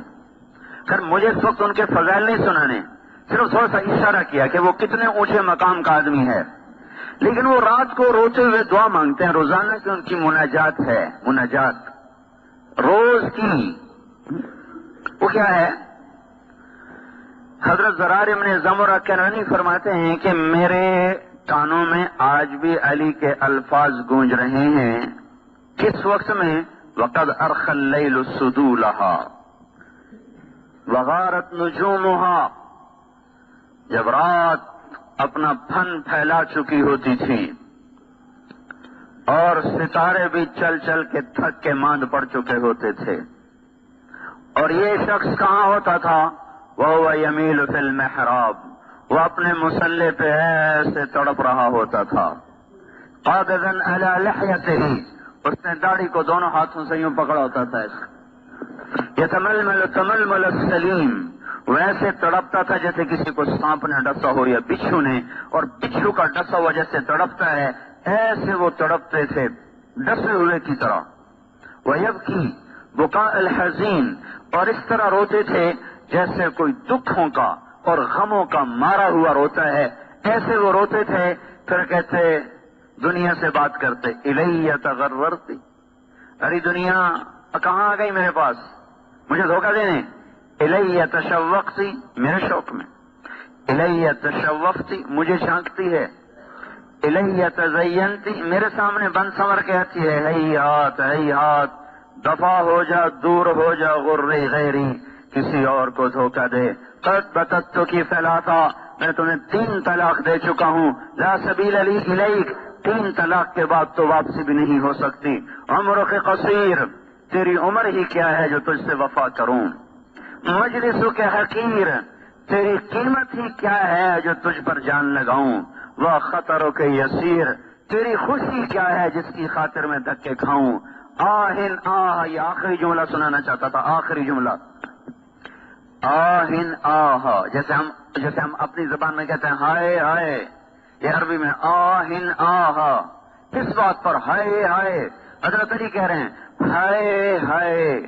پھر مجھے اس وقت ان کے فضائل نہیں سنانے، صرف تھوڑا سا اشارہ کیا کہ وہ کتنے اونچے مقام کا آدمی ہے. لیکن وہ رات کو روتے ہوئے دعا مانگتے ہیں روزانہ کی، ان کی مناجات ہے، مناجات روز کی. وہ کیا ہے؟ حضرت زرار ابن زمرہ کنانی فرماتے ہیں کہ میرے کانوں میں آج بھی علی کے الفاظ گونج رہے ہیں. کس وقت میں؟ وقد ارخى الليل سدولها وغارت نجومها، جب رات اپنا پھن پھیلا چکی ہوتی تھی اور ستارے بھی چل چل کے تھک کے ماند پڑ چکے ہوتے تھے. اور یہ شخص کہاں ہوتا تھا؟ وهو يميل في المحراب، وہ اپنے مصلے پہ ایسے تڑپ رہا ہوتا تھا. قابضا على لحيته، اس نے داڑھی کو دونوں ہاتھوں سے یوں پکڑا ہوتا تھا. یتململ تململ السلیم، ویسے تڑپتا تھا جیسے کسی کو سانپ نے ڈسا ہو یا بچھو نے، اور بچھو کا ڈسا ہوا جیسے تڑپتا ہے ایسے وہ تڑپتے تھے ڈسے ہوئے کی طرح. ویبکی بکاء الحزین، اور اس طرح روتے تھے جیسے کوئی دکھوں کا اور غموں کا مارا ہوا روتا ہے، ایسے وہ روتے تھے. پھر کہتے دنیا سے بات کرتے الیہ تغررتی، ارے دنیا کہاں آ گئی میرے پاس مجھے دھوکہ دینے. الیہ تشوقتی، میرے شوق میں. الیہ تشوفتی، مجھے جھانکتی ہے. الیہ تزینتی، میرے سامنے بن سنور کے آتی ہے. ہیہات ہیہات، دفع ہو جا، دور ہو جا، غری غیری، کسی اور کو دھوکہ دے. قد بتت کی فلاتا، میں تمہیں 3 طلاق دے چکا ہوں. لا سبیل لی الیک، 3 طلاق کے بعد تو واپسی بھی نہیں ہو سکتی. عمرک قصیر، تیری عمر ہی کیا ہے جو تجھ سے وفا کروں، مجلسوں کے حقیر تیری قیمت ہی کیا ہے جو تجھ پر جان لگاؤں، وہ خطروں کے یسیر تیری خوشی کیا ہے جس کی خاطر میں دھکے کھاؤں، آہن آہ، یہ آخری جملہ سنانا چاہتا تھا، آخری جملہ، آہن آہ، جیسے ہم اپنی زبان میں کہتے ہیں ہائے ہائے، یہ عربی میں آہن آہ، کس بات پر؟ ہائے ہائے، حضرت علی کہہ رہے ہیں ہائے ہائے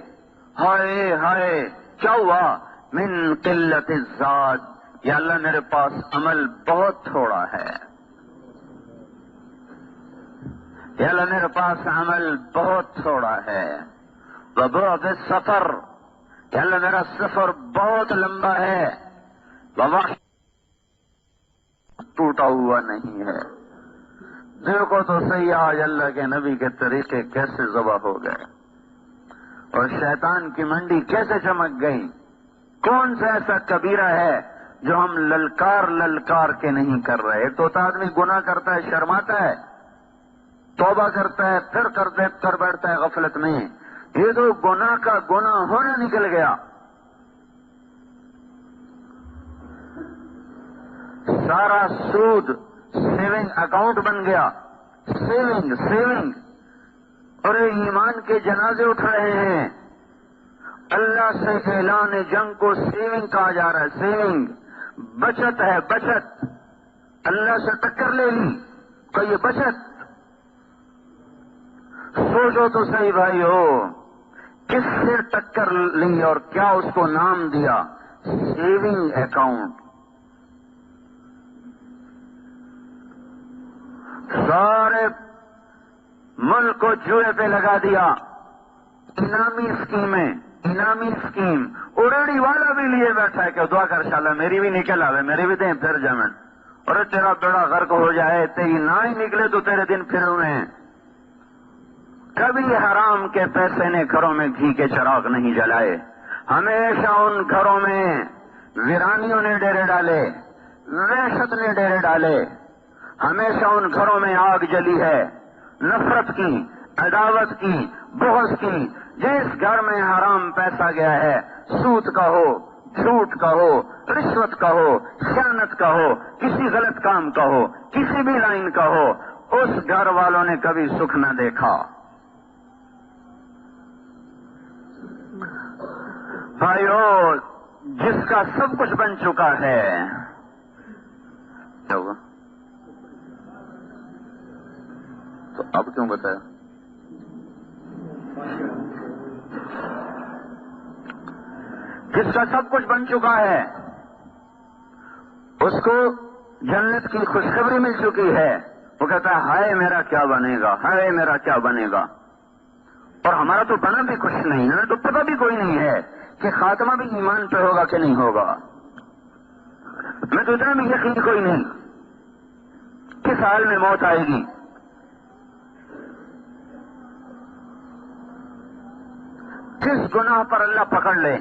ہائے ہائے، کیا ہوا؟ من قلت الزاد، یا اللہ میرے پاس عمل بہت تھوڑا ہے، یا اللہ میرے پاس عمل بہت تھوڑا ہے، وبعد السفر، یا اللہ میرا سفر بہت لمبا ہے، ووحش ٹوٹا ہوا نہیں ہے، دیکھو تو صحیح آج اللہ کے نبی کے طریقے کیسے ذبح ہو گئے اور شیطان کی منڈی کیسے چمک گئی۔ کون سا ایسا کبیرہ ہے جو ہم للکار للکار کے نہیں کر رہے؟ ایک تو آدمی گناہ کرتا ہے، شرماتا ہے، توبہ کرتا ہے، پھر کر بیٹھتا ہے غفلت میں، یہ تو گناہ کا گناہ ہونا نکل گیا۔ سارا سود سیونگ اکاؤنٹ بن گیا، سیونگ، اور ایمان کے جنازے اٹھ رہے ہیں، اللہ سے اعلان جنگ کو سیونگ کہا جا رہا ہے، سیونگ، بچت ہے، بچت، اللہ سے ٹکر لے لی تو یہ بچت۔ سوچو تو صحیح بھائی ہو، کس سے ٹکر لی اور کیا اس کو نام دیا؟ Saving account. سارے ملک کو جوئے پہ لگا دیا، انعامی اسکیم، اڑیڑی والا بھی لیے بیٹھا ہے کہ دعا کر انشاءاللہ میری بھی نکل آوے، میری بھی دیں پھر جمن، اور تیرا بیڑا غرق ہو جائے، تیری نہ ہی نکلے تو تیرے دن پھر ہوئے ہیں۔ کبھی حرام کے پیسے نے گھروں میں گھی کے چراغ نہیں جلائے، ہمیشہ ان گھروں میں ویرانیوں نے ڈیرے ڈالے، وحشت نے ڈیرے ڈالے، ہمیشہ ان گھروں میں آگ جلی ہے، نفرت کی، عداوت کی، بغض کی۔ جس گھر میں حرام پیسہ گیا ہے، سود کا ہو، جھوٹ کا ہو، رشوت کا ہو، خیانت کا ہو، کسی غلط کام کا ہو، کسی بھی لائن کا ہو، اس گھر والوں نے کبھی سکھ نہ دیکھا۔ بھائیو، جس کا سب کچھ بن چکا ہے، کیا ہوا؟ تو اب کیوں بتایا؟ جس کا سب کچھ بن چکا ہے، اس کو جنت کی خوشخبری مل چکی ہے، وہ کہتا ہے ہائے میرا کیا بنے گا، ہائے میرا کیا بنے گا۔ اور ہمارا تو بنا بھی کچھ نہیں، ہمیں تو پتہ بھی کوئی نہیں ہے کہ خاتمہ بھی ایمان پہ ہوگا کہ نہیں ہوگا، ہمیں تو اتنا بھی یقین کوئی نہیں کس حال میں موت آئے گی۔ کس گناہ پر اللہ پکڑ لے۔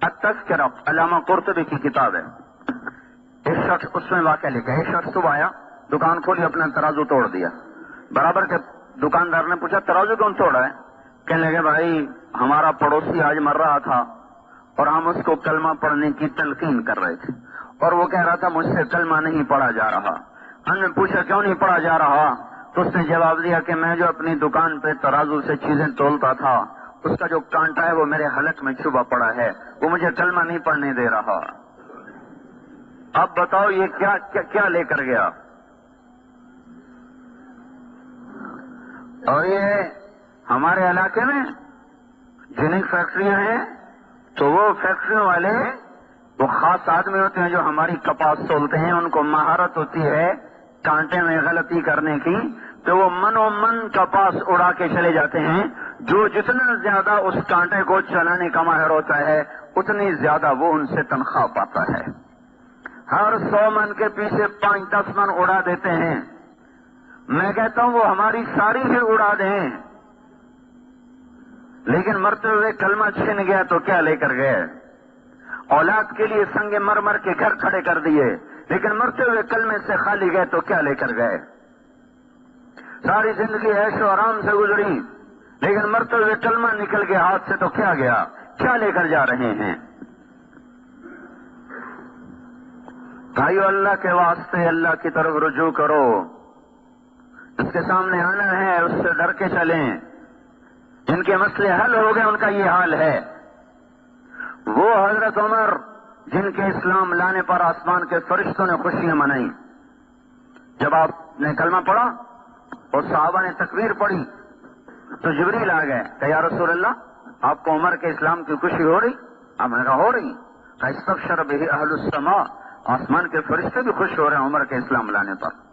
التذکرہ، علامہ قرطبی کی کتاب ہے، ایک شخص اس میں واقعہ لکھا ہے، ایک شخص صبح آیا، دکان کھولی، اپنا ترازو توڑ دیا، برابر کے دکاندار نے پوچھا ترازو کون توڑا ہے؟ کہنے لگے بھائی ہمارا پڑوسی آج مر رہا تھا اور ہم اس کو کلمہ پڑھنے کی تلقین کر رہے تھے، اور وہ کہہ رہا تھا مجھ سے کلمہ نہیں پڑھا جا رہا۔ ہم نے پوچھا کیوں نہیں پڑھا جا رہا؟ تو اس نے جواب دیا کہ میں جو اپنی دکان پہ ترازو سے چیزیں تولتا تھا، اس کا جو کانٹا ہے وہ میرے حلق میں چھپا پڑا ہے، وہ مجھے کلمہ نہیں پڑھنے دے رہا۔ اب بتاؤ یہ کیا لے کر گیا؟ اور یہ ہمارے علاقے میں جن فیکٹریاں ہیں تو وہ فیکٹریوں والے وہ خاص آدمی ہوتے ہیں جو ہماری کپاس تولتے ہیں، ان کو مہارت ہوتی ہے کانٹے میں غلطی کرنے کی، تو وہ من و من کپاس اڑا کے چلے جاتے ہیں۔ جو جتنا زیادہ اس کانٹے کو چلانے کا ماہر ہوتا ہے اتنی زیادہ وہ ان سے تنخواہ پاتا ہے۔ ہر 100 من کے پیچھے 5-10 من اڑا دیتے ہیں۔ میں کہتا ہوں وہ ہماری ساری ہی اڑا دیں، لیکن مرتے ہوئے کلمہ چھن گیا تو کیا لے کر گئے؟ اولاد کے لیے سنگ مرمر کے گھر کھڑے کر دیے، لیکن مرتے ہوئے کلمے سے خالی گئے تو کیا لے کر گئے؟ ساری زندگی عیش و آرام سے گزری، لیکن مرتے ہوئے کلمہ نکل کے ہاتھ سے تو کیا گیا؟ کیا لے کر جا رہے ہیں؟ بھائیو، اللہ کے واسطے اللہ کی طرف رجوع کرو. جس کے سامنے آنا ہے اس سے ڈر کے چلیں. جن کے مسئلے حل ہو گئے ان کا یہ حال ہے. وہ حضرت عمر جن کے اسلام لانے پر آسمان کے فرشتوں نے خوشیاں منائی. جب آپ نے کلمہ پڑھا اور صحابہ نے تکبیر پڑھی تو جبریل آ گئے کہ یا رسول اللہ، آپ کو عمر کے اسلام کی خوشی ہو رہی؟ آپ نے کہا ہو رہی. استبشر بہ اہل السماء، آسمان کے فرشتے بھی خوش ہو رہے ہیں عمر کے اسلام لانے پر.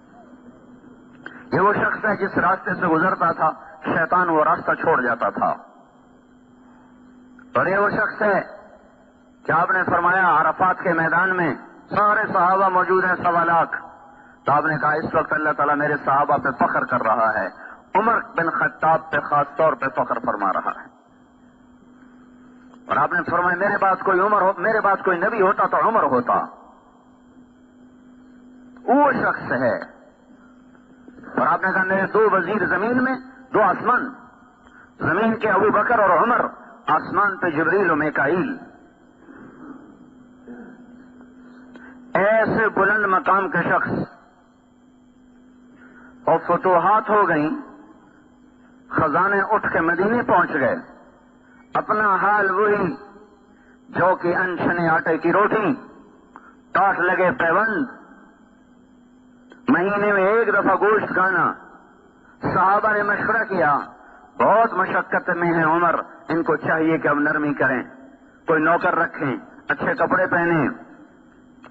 یہ وہ شخص ہے جس راستے سے گزرتا تھا شیطان وہ راستہ چھوڑ جاتا تھا. اور یہ وہ شخص ہے کہ آپ نے فرمایا عرفات کے میدان میں سارے صحابہ موجود ہیں 1.25 لاکھ. تو آپ نے کہا اس وقت اللہ تعالیٰ میرے صحابہ پہ فخر کر رہا ہے. عمر بن خطاب پہ خاص طور پہ فخر فرما رہا ہے. اور آپ نے فرمایا میرے بعد کوئی نبی ہوتا تو عمر ہوتا. وہ شخص ہے. اور آپ نے کہا میرے 2 وزیر زمین میں 2 آسمان، زمین کے ابو بکر اور عمر، آسمان پہ جبریل و میکائیل. ایسے بلند مقام کے شخص. اور فتوحات ہو گئیں، خزانے اٹھ کے مدینے پہنچ گئے. اپنا حال وہی جو کہ انچھنے آٹے کی روٹی، ٹاٹ لگے پیوند، مہینے میں 1 دفعہ گوشت کھانا. صحابہ نے مشورہ کیا بہت مشقت میں ہے عمر، ان کو چاہیے کہ اب نرمی کریں، کوئی نوکر رکھیں، اچھے کپڑے پہنیں،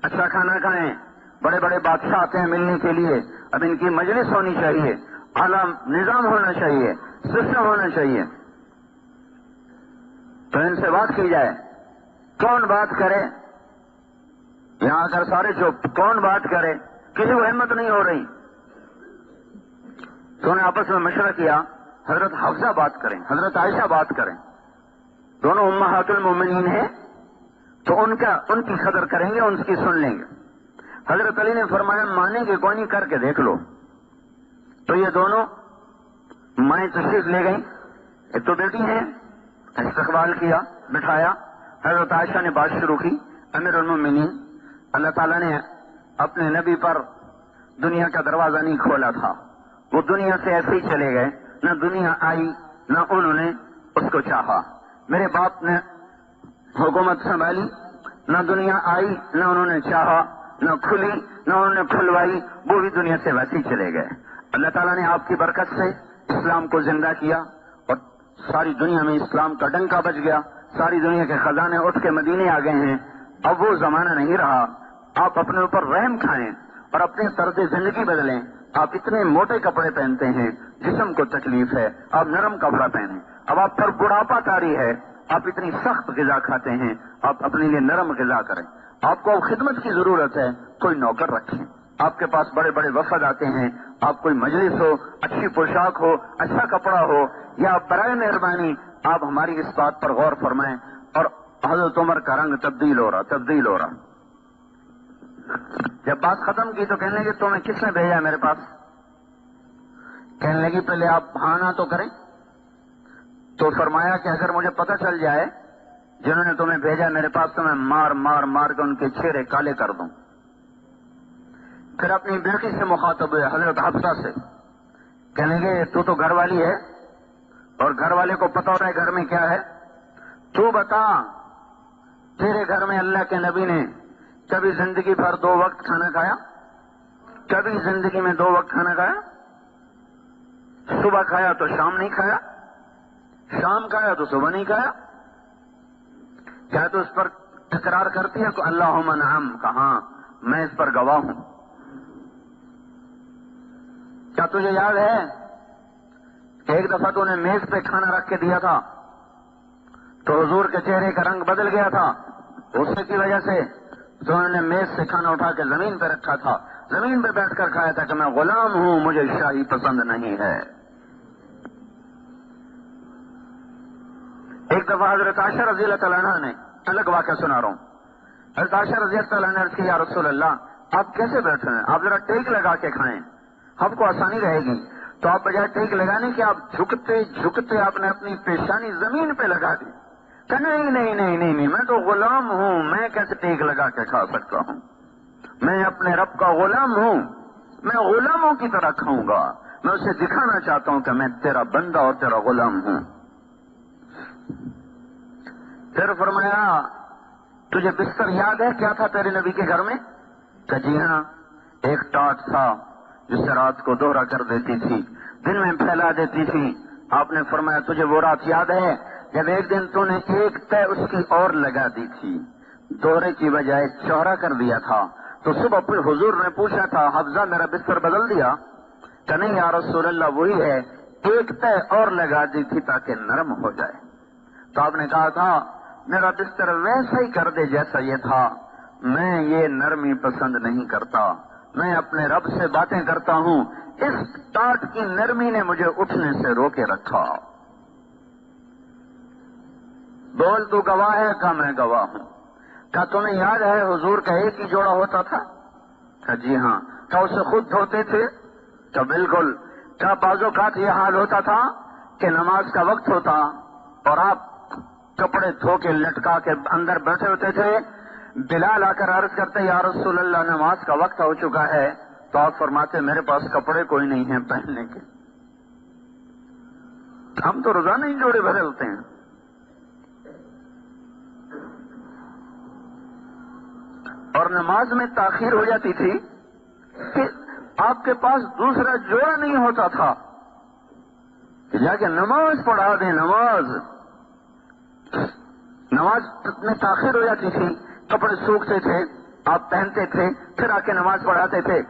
اچھا کھانا کھائیں. بڑے بڑے بادشاہ آتے ہیں ملنے کے لیے، اب ان کی مجلس ہونی چاہیے، اعلیٰ نظام ہونا چاہیے، سسٹم ہونا چاہیے. تو ان سے بات کی جائے. کون بات کرے؟ یہاں اگر سارے چپ، کون بات کرے؟ کسی کو ہمت نہیں ہو رہی. تو انہیں آپس میں مشورہ کیا حضرت حفصہ بات کریں، حضرت عائشہ بات کریں، دونوں امہات المومنین ہیں تو ان کی قدر کریں گے، ان کی سن لیں گے. حضرت علی نے فرمایا مانیں گے کوئی نہیں، کر کے دیکھ لو. تو یہ دونوں مائیں تشریف لے گئیں. ایک تو بیٹی ہیں، استقبال کیا، بٹھایا. حضرت عائشہ نے بات شروع کی. امیر المومنین، اللہ تعالیٰ نے اپنے نبی پر دنیا کا دروازہ نہیں کھولا تھا. وہ دنیا سے ایسے ہی چلے گئے، نہ دنیا آئی نہ انہوں نے اس کو چاہا. میرے باپ نے حکومت سنبھالی، نہ دنیا آئی نہ انہوں نے چاہا، نہ کھلی نہ انہوں نے کھلوائی، وہ بھی دنیا سے ویسے ہی چلے گئے. اللہ تعالیٰ نے آپ کی برکت سے اسلام کو زندہ کیا اور ساری دنیا میں اسلام کا ڈنکا بج گیا. ساری دنیا کے خزانے اٹھ کے مدینے آ گئے ہیں. اب وہ زمانہ نہیں رہا. آپ اپنے اوپر رحم کھائیں اور اپنے طرز زندگی بدلیں. آپ اتنے موٹے کپڑے پہنتے ہیں، جسم کو تکلیف ہے، آپ نرم کپڑا پہنیں. اب آپ پر بڑھاپا طاری ہے، آپ اتنی سخت غذا کھاتے ہیں، آپ اپنے لیے نرم غذا کریں. آپ کو خدمت کی ضرورت ہے، کوئی نوکر رکھیں. آپ کے پاس بڑے بڑے وفد آتے ہیں، آپ کوئی مجلس ہو، اچھی پوشاک ہو، اچھا کپڑا ہو، یا برائے مہربانی آپ ہماری اس بات پر غور فرمائیں. اور حضرت عمر کا رنگ تبدیل ہو رہا. جب بات ختم کی تو کہنے لگے تمہیں کس نے بھیجا میرے پاس؟ کہنے لگی پہلے آپ ہاں تو کریں. تو فرمایا کہ اگر مجھے پتہ چل جائے جنہوں نے تمہیں بھیجا میرے پاس تو میں مار کے ان کے چہرے کالے کر دوں. پھر اپنی بیٹی سے مخاطب ہوئے، حضرت حفصہ سے. کہنے لگے تو گھر والی ہے اور گھر والے کو پتہ ہوتا ہے گھر میں کیا ہے. تو بتا تیرے گھر میں اللہ کے نبی نے کبھی زندگی بھر 2 وقت کھانا کھایا؟ کبھی زندگی میں 2 وقت کھانا کھایا؟ صبح کھایا تو شام نہیں کھایا، شام کھایا تو صبح نہیں کھایا. کیا تو اس پر اقرار کرتی ہے کہ اللہم نعم، کہاں میں اس پر گواہ ہوں. کیا تجھے یاد ہے کہ ایک دفعہ تو نے میز پہ کھانا رکھ کے دیا تھا تو حضور کے چہرے کا رنگ بدل گیا تھا؟ غصے کی وجہ سے تو انہوں نے میز سے کھانا اٹھا کے زمین پہ رکھا تھا، زمین پہ بیٹھ کر کھایا تھا کہ میں غلام ہوں، مجھے شاہی پسند نہیں ہے. ایک دفعہ حضرت عائشہ رضی اللہ تعالیٰ عنہ نے، الگ واقعہ سنا رہا ہوں، حضرت عائشہ رضی اللہ تعالیٰ عنہ نے عرض کی یا رسول اللہ آپ کیسے بیٹھے ہیں؟ آپ ذرا ٹیک لگا کے کھائیں، آپ کو آسانی رہے گی. تو آپ بجائے ٹیک لگانے کہ آپ جھکتے جھکتے آپ نے اپنی پیشانی زمین پہ لگا دی کہ نہیں نہیں نہیں نہیں نہیں، میں تو غلام ہوں، میں کیسے ٹیک لگا کے کھا سکتا ہوں؟ میں اپنے رب کا غلام ہوں، میں غلاموں کی طرح کھاؤں گا، میں اسے دکھانا چاہتا ہوں کہ میں تیرا بندہ اور تیرا غلام ہوں۔ پھر فرمایا تجھے بستر یاد ہے کیا تھا تیرے نبی کے گھر میں؟ کہ جی ہاں، ایک ٹاٹ تھا جس سے رات کو دوہرا کر دیتی تھی، دن میں پھیلا دیتی تھی۔ آپ نے فرمایا تجھے وہ رات یاد ہے جب ایک دن تو نے ایک تہ اس کی اور لگا دی تھی، دوہرے کی بجائے چوڑا کر دیا تھا، تو صبح پھر حضور نے پوچھا تھا حفظہ میرا بستر بدل دیا؟ کہ نہیں یا رسول اللہ وہی ہے، ایک تہ اور لگا دی تھی تاکہ نرم ہو جائے۔ تو آپ نے کہا تھا میرا بستر ویسا ہی کر دے جیسا یہ تھا، میں یہ نرمی پسند نہیں کرتا، میں اپنے رب سے باتیں کرتا ہوں، اس ٹاٹ کی نرمی نے مجھے اٹھنے سے روکے رکھا۔ بول تو گواہ ہے؟ کہ میں گواہ ہوں۔ کیا تمہیں یاد ہے حضور کا ایک ہی جوڑا ہوتا تھا؟ کہ جی ہاں۔ کیا اسے خود دھوتے تھے؟ کہ بالکل۔ کیا بعض اوقات یہ حال ہوتا تھا کہ نماز کا وقت ہوتا اور آپ کپڑے دھو کے لٹکا کے اندر بیٹھے ہوتے تھے، بلال آ کر عرض کرتے یا رسول اللہ نماز کا وقت ہو چکا ہے، تو آپ فرماتے میرے پاس کپڑے کوئی نہیں ہیں پہننے کے، ہم تو روزانہ ہی جوڑے بدلتے ہیں۔ اور نماز میں تاخیر ہو جاتی تھی کہ آپ کے پاس دوسرا جوڑا نہیں ہوتا تھا کہ جا کے نماز پڑھا دیں۔ نماز میں تاخیر ہو جاتی تھی، کپڑے سوکھتے تھے، آپ پہنتے تھے، پھر آ کے نماز پڑھاتے تھے۔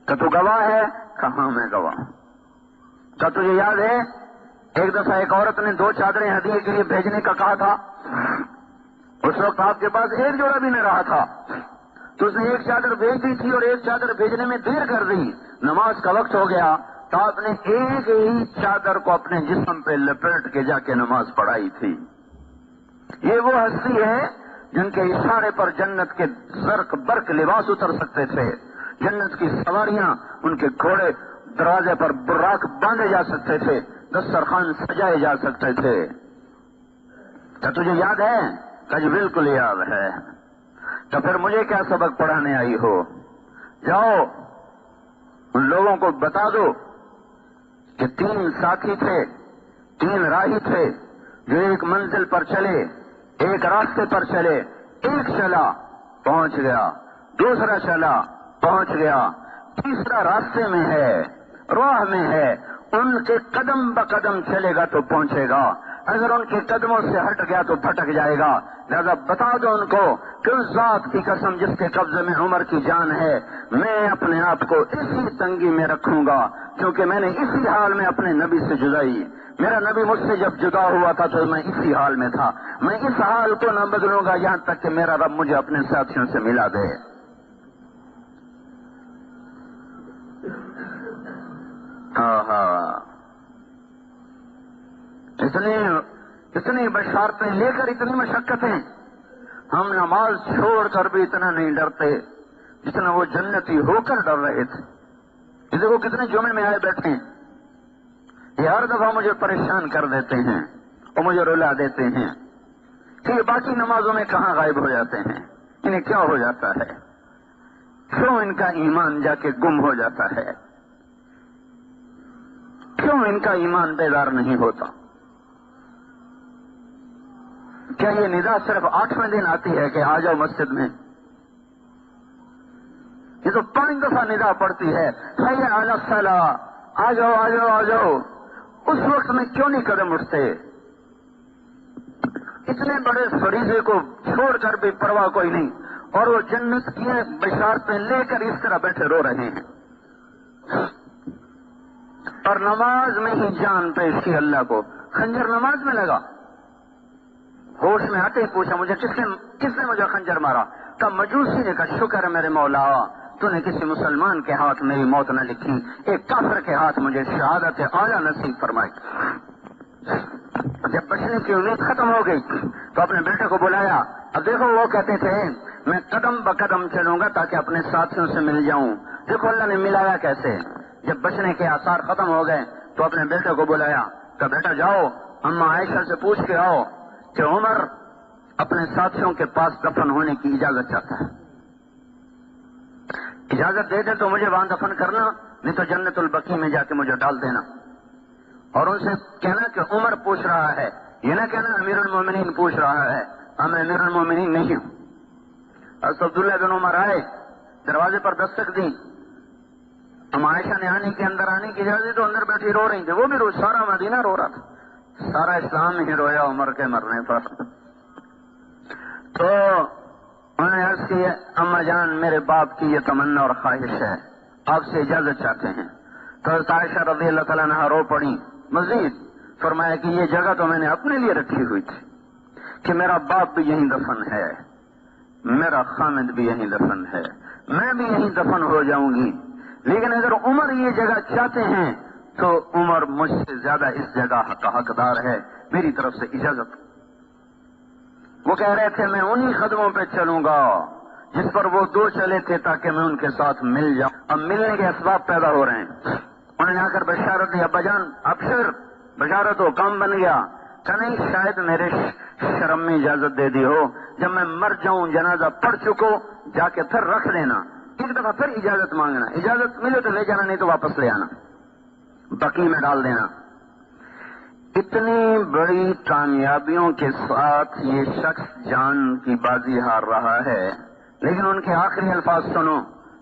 کہ تو گواہ ہے؟ کہاں میں گواہ ہوں۔ کیا تجھے یاد ہے ایک دفعہ ایک عورت نے 2 چادریں ہدیے کے لیے بھیجنے کا کہا تھا، اس وقت آپ کے پاس ایک جوڑا بھی نہیں رہا تھا، تو اس نے ایک چادر بھیج دی تھی اور ایک چادر بھیجنے میں دیر کر دی، نماز کا وقت ہو گیا تو آپ نے ایک ہی چادر کو اپنے جسم پہ لپیٹ کے جا کے نماز پڑھائی تھی۔ یہ وہ ہستی ہے جن کے اشارے پر جنت کے زرق برق لباس اتر سکتے تھے، جنت کی سواریاں، ان کے گھوڑے دروازے پر براق باندھے جا سکتے تھے، دسترخوان سجائے جا سکتے تھے۔ کیا تجھے یاد ہے؟ کہ جی بالکل یاد ہے۔ تو پھر مجھے کیا سبق پڑھانے آئی ہو؟ جاؤ ان لوگوں کو بتا دو کہ 3 ساتھی تھے، 3 راہی تھے جو ایک منزل پر چلے، ایک راستے پر چلے، ایک چلا پہنچ گیا، دوسرا چلا پہنچ گیا، تیسرا راستے میں ہے، راہ میں ہے، ان کے قدم بقدم چلے گا تو پہنچے گا، اگر ان کے قدموں سے ہٹ گیا تو بھٹک جائے گا۔ لہذا بتا دو ان کو کہ اس ذات کی قسم جس کے قبضے میں عمر کی جان ہے، میں اپنے آپ کو اسی تنگی میں رکھوں گا کیونکہ میں نے اسی حال میں اپنے نبی سے جدائی، میرا نبی مجھ سے جب جدا ہوا تھا تو میں اسی حال میں تھا، میں اس حال کو نہ بدلوں گا یہاں تک کہ میرا رب مجھے اپنے ساتھیوں سے ملا دے۔ اتنی بشارتیں لے کر اتنی مشقتیں، ہم نماز چھوڑ کر بھی اتنا نہیں ڈرتے جتنا وہ جنتی ہو کر ڈر رہے تھے۔ یہ دیکھو کتنے جمعے میں آئے بیٹھے ہیں، یہ ہر دفعہ مجھے پریشان کر دیتے ہیں اور مجھے رلا دیتے ہیں کہ یہ باقی نمازوں میں کہاں غائب ہو جاتے ہیں، انہیں کیا ہو جاتا ہے، کیوں ان کا ایمان جا کے گم ہو جاتا ہے، کیوں ان کا ایمان بیدار نہیں ہوتا؟ کیا یہ ندا صرف 8ویں دن آتی ہے کہ آ جاؤ مسجد میں؟ یہ تو 5 دفعہ ندا پڑتی ہے، حی علی الصلاۃ، آ جاؤ آ جاؤ آ جاؤ، اس وقت میں کیوں نہیں قدم اٹھتے؟ اتنے بڑے فریضے کو چھوڑ کر بھی پرواہ کوئی نہیں، اور وہ جنت کی بشارتیں لے کر اس طرح بیٹھے رو رہے ہیں، اور نماز میں ہی جان پیش کی اللہ کو۔ خنجر نماز میں لگا، ہوش میں آتے ہی پوچھا مجھے کس نے مجھے خنجر مارا؟ کہا مجوسی نے کہا شکر ہے میرے مولا تو نے کسی مسلمان کے ہاتھ میری موت نہ لکھی، ایک کافر کے ہاتھ مجھے شہادت اعلیٰ نصیب فرمائی۔ جب بچنے کی امید ختم ہو گئی تو اپنے بیٹے کو بلایا، اب دیکھو وہ کہتے تھے میں قدم بقدم چلوں گا تاکہ اپنے ساتھیوں سے مل جاؤں، دیکھو اللہ نے ملایا کیسے، جب بچنے کے آثار ختم ہو گئے تو اپنے بیٹے کو بلایا کہ بیٹا جاؤ اما عائشہ سے پوچھ کے آؤ کہ عمر اپنے ساتھیوں کے پاس دفن ہونے کی اجازت چاہتا ہے، اجازت دے دے تو مجھے وہاں دفن کرنا، نہیں تو جنت البقیع میں جا کے مجھے ڈال دینا۔ اور ان سے کہنا کہ عمر پوچھ رہا ہے، یہ نہ کہنا امیر المومنین پوچھ رہا ہے، میں امیر المومنین نہیں ہوں۔ حضرت عبداللہ بن عمر آئے، دروازے پر دستک دی، ہم عائشہ نے آنے کے اندر آنے کی اجازت تو اندر بیٹھی رو رہی تھی، وہ بھی رو، سارا مدینہ رو رہا تھا، سارا اسلام ہی رویا عمر کے مرنے پر۔ تو انہوں نے عرض کی اما جان میرے باپ کی یہ تمنا اور خواہش ہے، آپ سے اجازت چاہتے ہیں۔ تو حضرت عائشہ رضی اللہ تعالیٰ عنہا رو پڑی، مزید فرمایا کہ یہ جگہ تو میں نے اپنے لیے رکھی ہوئی تھی کہ میرا باپ بھی یہیں دفن ہے، میرا خامد بھی یہیں دفن ہے، میں بھی یہیں دفن ہو جاؤں گی، لیکن اگر عمر یہ جگہ چاہتے ہیں تو عمر مجھ سے زیادہ اس جگہ کا حقدار ہے، میری طرف سے اجازت۔ وہ کہہ رہے تھے میں انہی قدموں پہ چلوں گا جس پر وہ دو چلے تھے تاکہ میں ان کے ساتھ مل جاؤں۔ اب ملنے کے اسباب پیدا ہو رہے ہیں۔ انہوں نے آ کر بشارت دی، ابا جان ابشر، بشارت ہو، کام بن گیا۔ کہ نہیں شاید میرے شرم میں اجازت دے دی ہو، جب میں مر جاؤں جنازہ پڑھ چکو جا کے پھر رکھ لینا، ایک دفعہ پھر اجازت مانگنا، اجازت ملے تو لے جانا، نہیں تو واپس لے آنا، بقیع میں ڈال دینا۔ اتنی بڑی کامیابیوں کے ساتھ یہ شخص جان کی بازی ہار رہا ہے، لیکن ان کے آخری الفاظ سنو،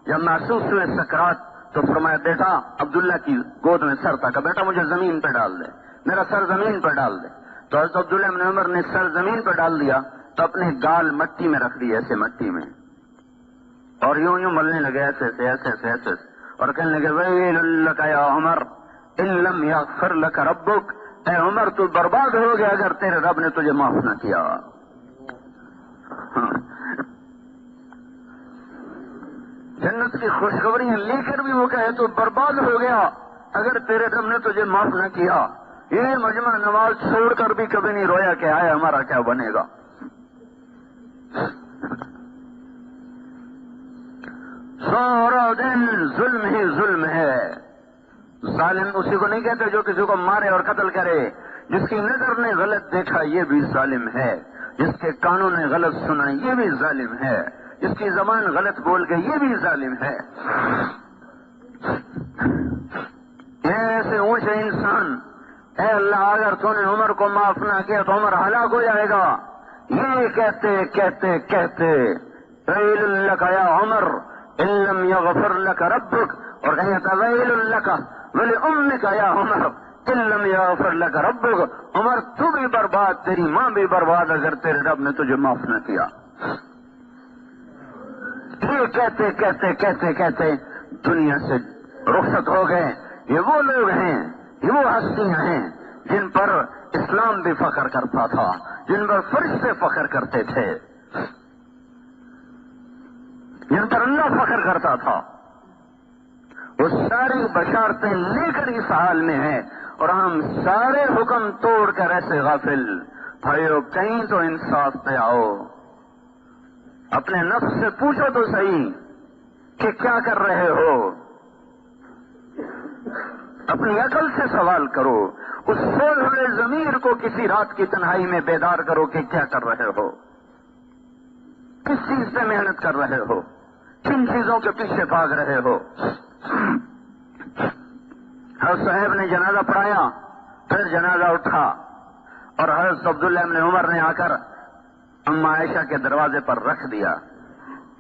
جب محسوس ہوئے سکرات تو فرمایا بیٹا، عبداللہ کی گود میں سر تھا، کہ بیٹا مجھے زمین پہ ڈال دے، میرا سر زمین پہ ڈال دے۔ تو حضرت عبداللہ بن عمر نے سر زمین پہ ڈال دیا تو اپنے گال مٹی میں رکھ دی، ایسے مٹی میں، اور یوں یوں ملنے لگے ایسے ایسے ایسے، اور کہنے لگے ویل لک یا عمر ان لم یغفر لک ربک، اے عمر تو برباد ہو گیا اگر تیرے رب نے تجھے معاف نہ کیا۔ جنت کی خوشخبریاں لے کر بھی وہ کہے تو برباد ہو گیا اگر تیرے رب نے تجھے معاف نہ کیا۔ یہ مجمع نماز چھوڑ کر بھی کبھی نہیں رویا کہ آئے ہمارا کیا بنے گا۔ سارا دن ظلم ہی ظلم ہے۔ ظالم اسی کو نہیں کہتے جو کسی کو مارے اور قتل کرے، جس کی نظر نے غلط دیکھا یہ بھی ظالم ہے، جس کے کانوں نے غلط سنا یہ بھی ظالم ہے، جس کی زبان غلط بول گئی یہ بھی ظالم ہے۔ ایسے اونچے انسان، اے اللہ اگر تو نے عمر کو معاف نہ کیا تو عمر ہلاک ہو جائے گا، یہ کہتے کہتے کہتے ویل لک یا عمر ان لم یغفر لک ربک، اور کہتا ویل لک ولامک یا عمر ان لم یغفر لک ربک، عمر تو بھی برباد، تیری ماں بھی برباد اگر تیرے رب نے تجھے معاف نہ کیا۔ یہ کہتے کہتے کہتے کہتے دنیا سے رخصت ہو گئے۔ یہ وہ لوگ ہیں، یہ وہ ہستیاں ہیں جن پر اسلام بھی فخر کرتا تھا، جن پر فرشتے فخر کرتے تھے، جن پر اللہ فخر کرتا تھا۔ وہ ساری بشارتیں لے کر اس حال میں ہے، اور ہم سارے حکم توڑ کر ایسے غافل۔ بھائیو کہیں تو انصاف پہ آؤ، اپنے نفس سے پوچھو تو صحیح کہ کیا کر رہے ہو، اپنی عقل سے سوال کرو، اس سوئے ہوئے ضمیر کو کسی رات کی تنہائی میں بیدار کرو کہ کیا کر رہے ہو، کس چیز پہ محنت کر رہے ہو، کن چیزوں کے پیچھے بھاگ رہے ہو۔ حضرت صاحب نے جنازہ پڑھایا، پھر جنازہ اٹھا، اور حضرت عبداللہ بن عمر نے آ کر اما عائشہ کے دروازے پر رکھ دیا۔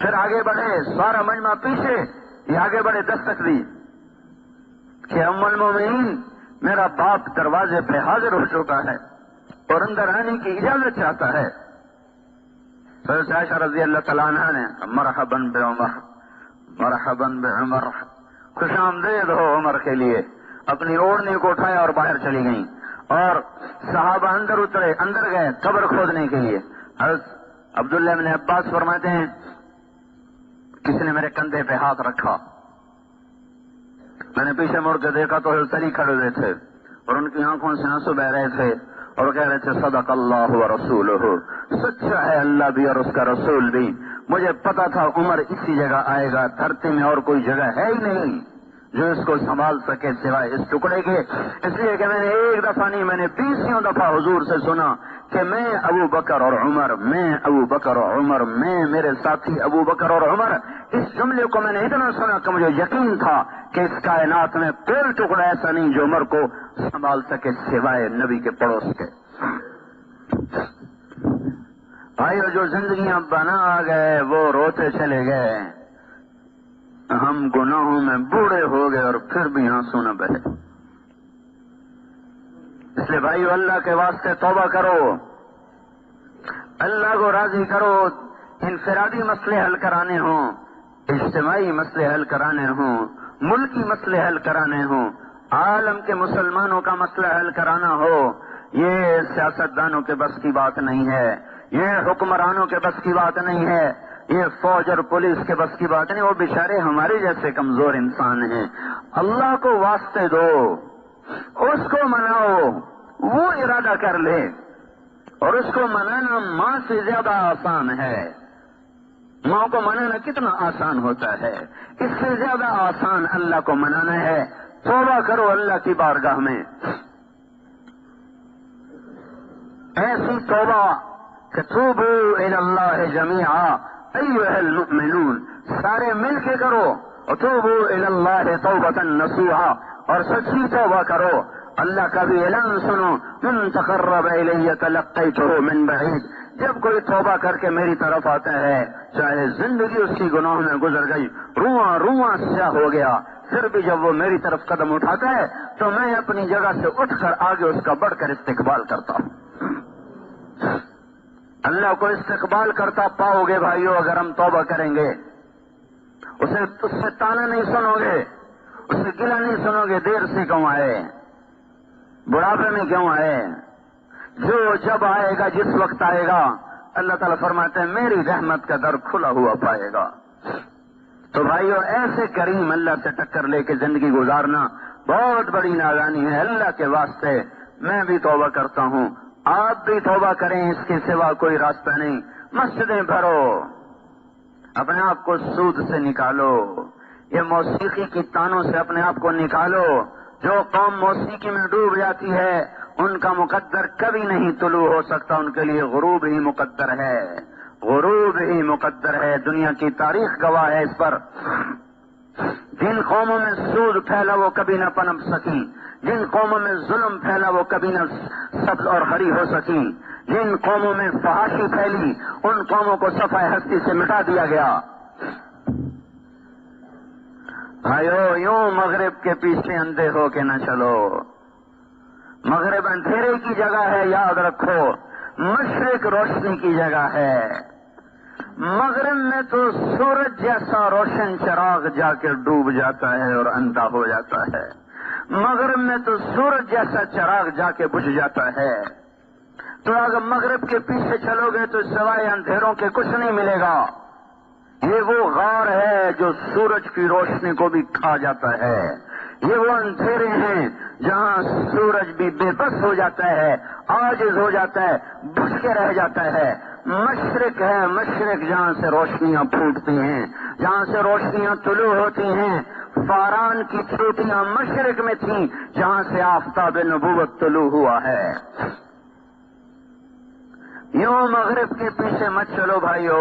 پھر آگے بڑھے، سارا مجمع پیچھے، یہ آگے بڑھے، دستک دی کہ ام المومنین میرا باپ دروازے پہ حاضر ہو چکا ہے اور اندر آنے کی اجازت چاہتا ہے۔ حضرت عائشہ رضی اللہ تعالیٰ عنہ نے مرحبا بعمر، مرحبا بعمر، خوش آمدید ہو عمر کے لیے، اپنی اوڑھنی کو اٹھایا اور باہر چلی گئیں، اور صحابہ اندر اترے، اندر گئے قبر کھودنے کے لیے۔ حضرت عبداللہ بن عباس فرماتے ہیں کسی نے میرے کندھے پہ ہاتھ رکھا، میں نے پیچھے مڑ کے دیکھا تو حضرت علی کھڑے ہوئے تھے اور ان کی آنکھوں سے آنسو بہ رہے تھے، اور کہہ رہے تھے صدق اللہ ورسولہ، سچا ہے اللہ بھی اور اس کا رسول بھی۔ مجھے پتا تھا عمر اسی جگہ آئے گا، دھرتی میں اور کوئی جگہ ہے ہی نہیں، جو اس کو سنبھال سکے سوائے اس ٹکڑے کے. اس لیے کہ میں نے ایک دفعہ نہیں، میں نے 20 دفعہ حضور سے سنا کہ میں ابو بکر اور عمر، میں ابو بکر اور عمر، میں میرے ساتھی ابو بکر اور عمر. اس جملے کو میں نے اتنا سنا کہ مجھے یقین تھا کہ اس کائنات میں کوئی ٹکڑا ایسا نہیں جو عمر کو سنبھال سکے سوائے نبی کے پڑوس کے. بھائیو، جو زندگیاں بنا گئے وہ روتے چلے گئے. ہم گناہوں میں بوڑھے ہو گئے اور پھر بھی آنسو نہ بہے. اس لیے بھائیو، اللہ کے واسطے توبہ کرو، اللہ کو راضی کرو. انفرادی مسئلے حل کرانے ہوں، اجتماعی مسئلے حل کرانے ہوں، ملکی مسئلے حل کرانے ہوں، عالم کے مسلمانوں کا مسئلہ حل کرانا ہو، یہ سیاستدانوں کے بس کی بات نہیں ہے، یہ حکمرانوں کے بس کی بات نہیں ہے، یہ فوج اور پولیس کے بس کی بات نہیں. وہ بیچارے ہمارے جیسے کمزور انسان ہیں. اللہ کو واسطے دو، اس کو مناؤ، وہ ارادہ کر لے. اور اس کو منانا ماں سے زیادہ آسان ہے. ماں کو منانا کتنا آسان ہوتا ہے، اس سے زیادہ آسان اللہ کو منانا ہے. توبہ کرو اللہ کی بارگاہ میں، ایسی توبہ کہ توبوا الی اللہ جمیعا ایھا المؤمنون، سارے مل کے کرو. وتوبوا الی اللہ توبۃ نصوحا، اور سچی توبہ کرو. اللہ کا بھی اعلان سنو، من تقرب الی تلقیتہ من بعید. جب کوئی توبہ کر کے میری طرف آتا ہے، چاہے زندگی اس کی گناہوں میں گزر گئی، رواں رواں سیاہ ہو گیا، پھر بھی جب وہ میری طرف قدم اٹھاتا ہے تو میں اپنی جگہ سے اٹھ کر آگے اس کا بڑھ کر استقبال کرتا ہوں. اللہ کو استقبال کرتا پاؤ گے بھائیو اگر ہم توبہ کریں گے. اس سے تانا نہیں سنو گے، اس سے گلہ نہیں سنو گے دیر سے کیوں آئے، بڑھاپے میں کیوں آئے. جو جب آئے گا، جس وقت آئے گا، اللہ تعالیٰ فرماتے ہیں میری رحمت کا در کھلا ہوا پائے گا. تو بھائیو، ایسے کریم اللہ سے ٹکر لے کے زندگی گزارنا بہت بڑی نادانی ہے. اللہ کے واسطے میں بھی توبہ کرتا ہوں، آپ بھی توبہ کریں، اس کے سوا کوئی راستہ نہیں. مسجدیں بھرو، اپنے آپ کو سود سے نکالو، یہ موسیقی کی تانوں سے اپنے آپ کو نکالو. جو قوم موسیقی میں ڈوب جاتی ہے ان کا مقدر کبھی نہیں طلوع ہو سکتا، ان کے لیے غروب ہی مقدر ہے، غروب ہی مقدر ہے. دنیا کی تاریخ گواہ ہے اس پر. جن قوموں میں سود پھیلا وہ کبھی نہ پنپ سکی، جن قوموں میں ظلم پھیلا وہ کبھی نہ سبز اور ہری ہو سکی، جن قوموں میں فحاشی پھیلی ان قوموں کو صفحہ ہستی سے مٹا دیا گیا. بھائیو، یوں مغرب کے پیچھے اندھے ہو کے نہ چلو. مغرب اندھیرے کی جگہ ہے، یاد رکھو. مشرق روشنی کی جگہ ہے. مغرب میں تو سورج جیسا روشن چراغ جا کے ڈوب جاتا ہے اور اندھا ہو جاتا ہے. مغرب میں تو سورج جیسا چراغ جا کے بجھ جاتا ہے. تو اگر مغرب کے پیچھے چلو گے تو سوائے اندھیروں کے کچھ نہیں ملے گا. یہ وہ غار ہے جو سورج کی روشنی کو بھی کھا جاتا ہے. یہ وہ اندھیرے ہیں جہاں سورج بھی بے بس ہو جاتا ہے، عاجز ہو جاتا ہے، بجھ کے رہ جاتا ہے. مشرق ہے، مشرق جہاں سے روشنیاں پھوٹتی ہیں، جہاں سے روشنیاں طلوع ہوتی ہیں. فاران کی چوٹیاں مشرق میں تھیں جہاں سے آفتاب نبوت طلوع ہوا ہے. یوں مغرب کے پیچھے مت چلو بھائیو.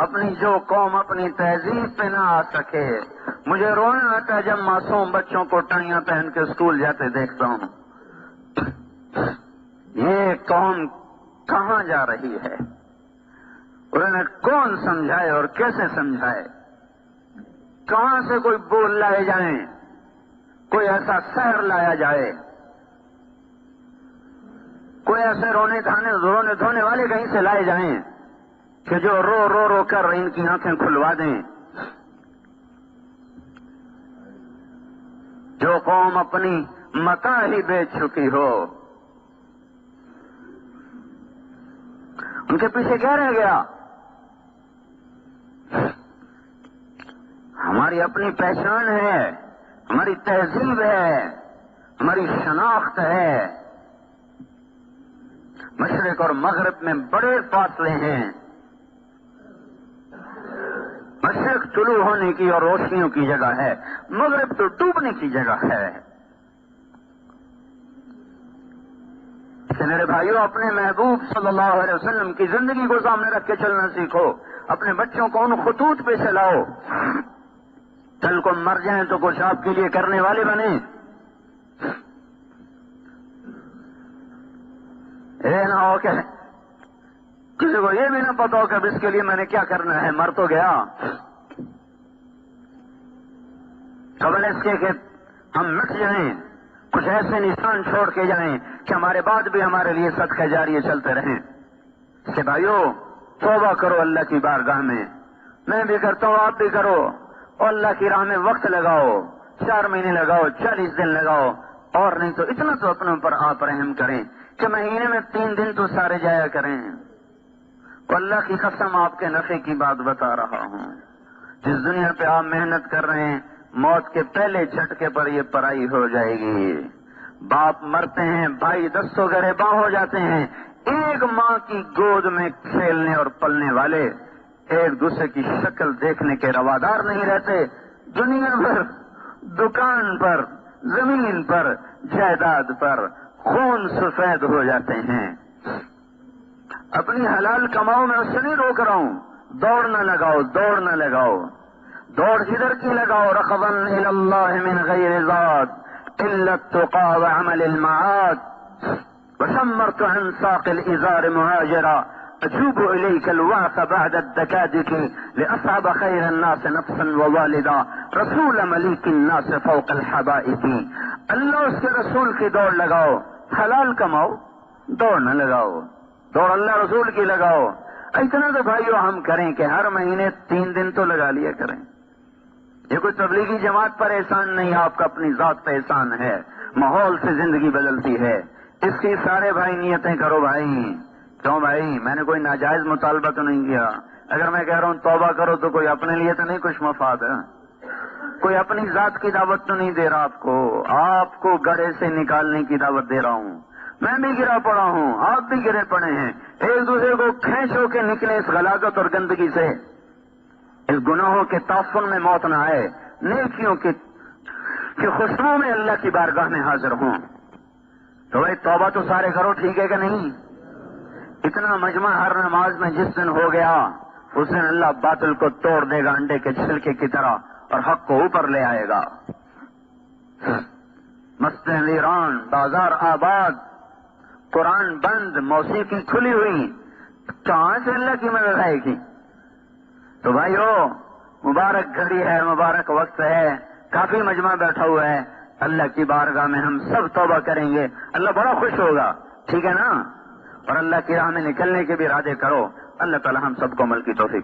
اپنی جو قوم اپنی تہذیب پہ نہ آ سکے، مجھے رونا آتا ہے جب معصوم بچوں کو ٹائیاں پہن کے اسکول جاتے دیکھتا ہوں. یہ قوم کہاں جا رہی ہے؟ انہیں کون سمجھائے اور کیسے سمجھائے؟ کہاں سے کوئی بول لائے جائیں، کوئی ایسا سحر لایا جائے، کوئی ایسے رونے دھونے والے کہیں سے لائے جائیں کہ جو رو رو رو کر ان کی آنکھیں کھلوا دیں. جو قوم اپنی متاع ہی بیچ چکی ہو، ان کے پیچھے کیا رہ گیا؟ ہماری اپنی پہچان ہے، ہماری تہذیب ہے، ہماری شناخت ہے. مشرق اور مغرب میں بڑے فاصلے ہیں. مشرق طلوع ہونے کی اور روشنیوں کی جگہ ہے، مغرب تو ڈوبنے کی جگہ ہے۔ کہ میرے بھائیوں، اپنے محبوب صلی اللہ علیہ وسلم کی زندگی کو سامنے رکھ کے چلنا سیکھو، اپنے بچوں کو ان خطوط پہ چلاؤ، کل کو مر جائیں تو کچھ آپ کے لیے کرنے والے بنے۔ نہ ہو کہ کسی کو یہ بھی نہ پتا ہو کہ اب اس کے لیے میں نے کیا کرنا ہے، مر تو گیا۔ قبل اس کے کہ ہم مٹ جائیں، کچھ ایسے نشان چھوڑ کے جائیں کہ ہمارے بعد بھی ہمارے لیے صدقہ جاریہ چلتے رہیں۔ کہ بھائیو، توبہ کرو اللہ کی بارگاہ میں بھی کرتا ہوں، آپ بھی کرو، اور اللہ کی راہ میں وقت لگاؤ، 4 مہینے لگاؤ، 40 دن لگاؤ، اور نہیں تو اتنا تو اپنے اوپر آپ رحم کریں کہ مہینے میں 3 دن تو سارے جایا کریں۔ تو اللہ کی قسم آپ کے نفع کی بات بتا رہا ہوں، جس دنیا پہ آپ محنت کر رہے ہیں، موت کے پہلے جھٹکے پر یہ پرائی ہو جائے گی۔ باپ مرتے ہیں، بھائی دستوں گریباں ہو جاتے ہیں، ایک ماں کی گود میں کھیلنے اور پلنے والے ایک دوسرے کی شکل دیکھنے کے روادار نہیں رہتے، دنیا بھر دکان پر، زمین پر، جائیداد پر خون سفید ہو جاتے ہیں۔ اپنی حلال کماؤ میں اس سے نہیں روک رہا ہوں، دوڑ نہ لگاؤ، دوڑ ادھر کی لگاؤ، رغباً الی اللہ من غیر ذات الا التقى وعمل المعاد، وشمرت عن ساق الازار مهاجرا اجوب اليك الوعث بعد الدكادك لاصعب خير الناس نفسا ووالدا رسول مليك الناس فوق الحبائب۔ اللہ اس کے رسول کی دوڑ لگاؤ، حلال کماؤ، دوڑ نہ لگاؤ، دوڑ اللہ رسول کی لگاؤ۔ اتنا تو بھائیو ہم کریں کہ ہر مہینے 3 دن تو لگا لیا کریں۔ یہ کوئی تبلیغی جماعت پر احسان نہیں، آپ کا اپنی ذات پہ احسان ہے، ماحول سے زندگی بدلتی ہے۔ اس کی سارے بھائی نیتیں کرو بھائی۔ کیوں بھائی؟ میں نے کوئی ناجائز مطالبہ تو نہیں کیا۔ اگر میں کہہ رہا ہوں توبہ کرو تو کوئی اپنے لیے تو نہیں کچھ مفاد ہے، کوئی اپنی ذات کی دعوت تو نہیں دے رہا آپ کو گڑھے سے نکالنے کی دعوت دے رہا ہوں۔ میں بھی گرا پڑا ہوں، آپ بھی گرے پڑے ہیں، ایک دوسرے کو کھینچو کے نکلے اس غلاظت اور گندگی سے، اس گناہوں کے تعفن میں موت نہ آئے، نیکیوں کی خوشبو میں اللہ کی بارگاہ میں حاضر ہوں۔ تو بھائی توبہ تو سارے کرو، ٹھیک ہے کہ نہیں؟ اتنا مجمع ہر نماز میں جس دن ہو گیا، اس دن اللہ باطل کو توڑ دے گا انڈے کے چھلکے کی طرح، اور حق کو اوپر لے آئے گا۔ مسجدیں ویران، بازار آباد، قرآن بند، موسیقی کھلی ہوئی، کہاں سے اللہ کی مدد آئے گی؟ تو بھائیو، مبارک گھڑی ہے، مبارک وقت ہے، کافی مجمع بیٹھا ہوا ہے، اللہ کی بارگاہ میں ہم سب توبہ کریں گے، اللہ بڑا خوش ہوگا، ٹھیک ہے نا؟ اور اللہ کی راہ میں نکلنے کے بھی ارادے کرو، اللہ تعالی ہم سب کو عمل کی توفیق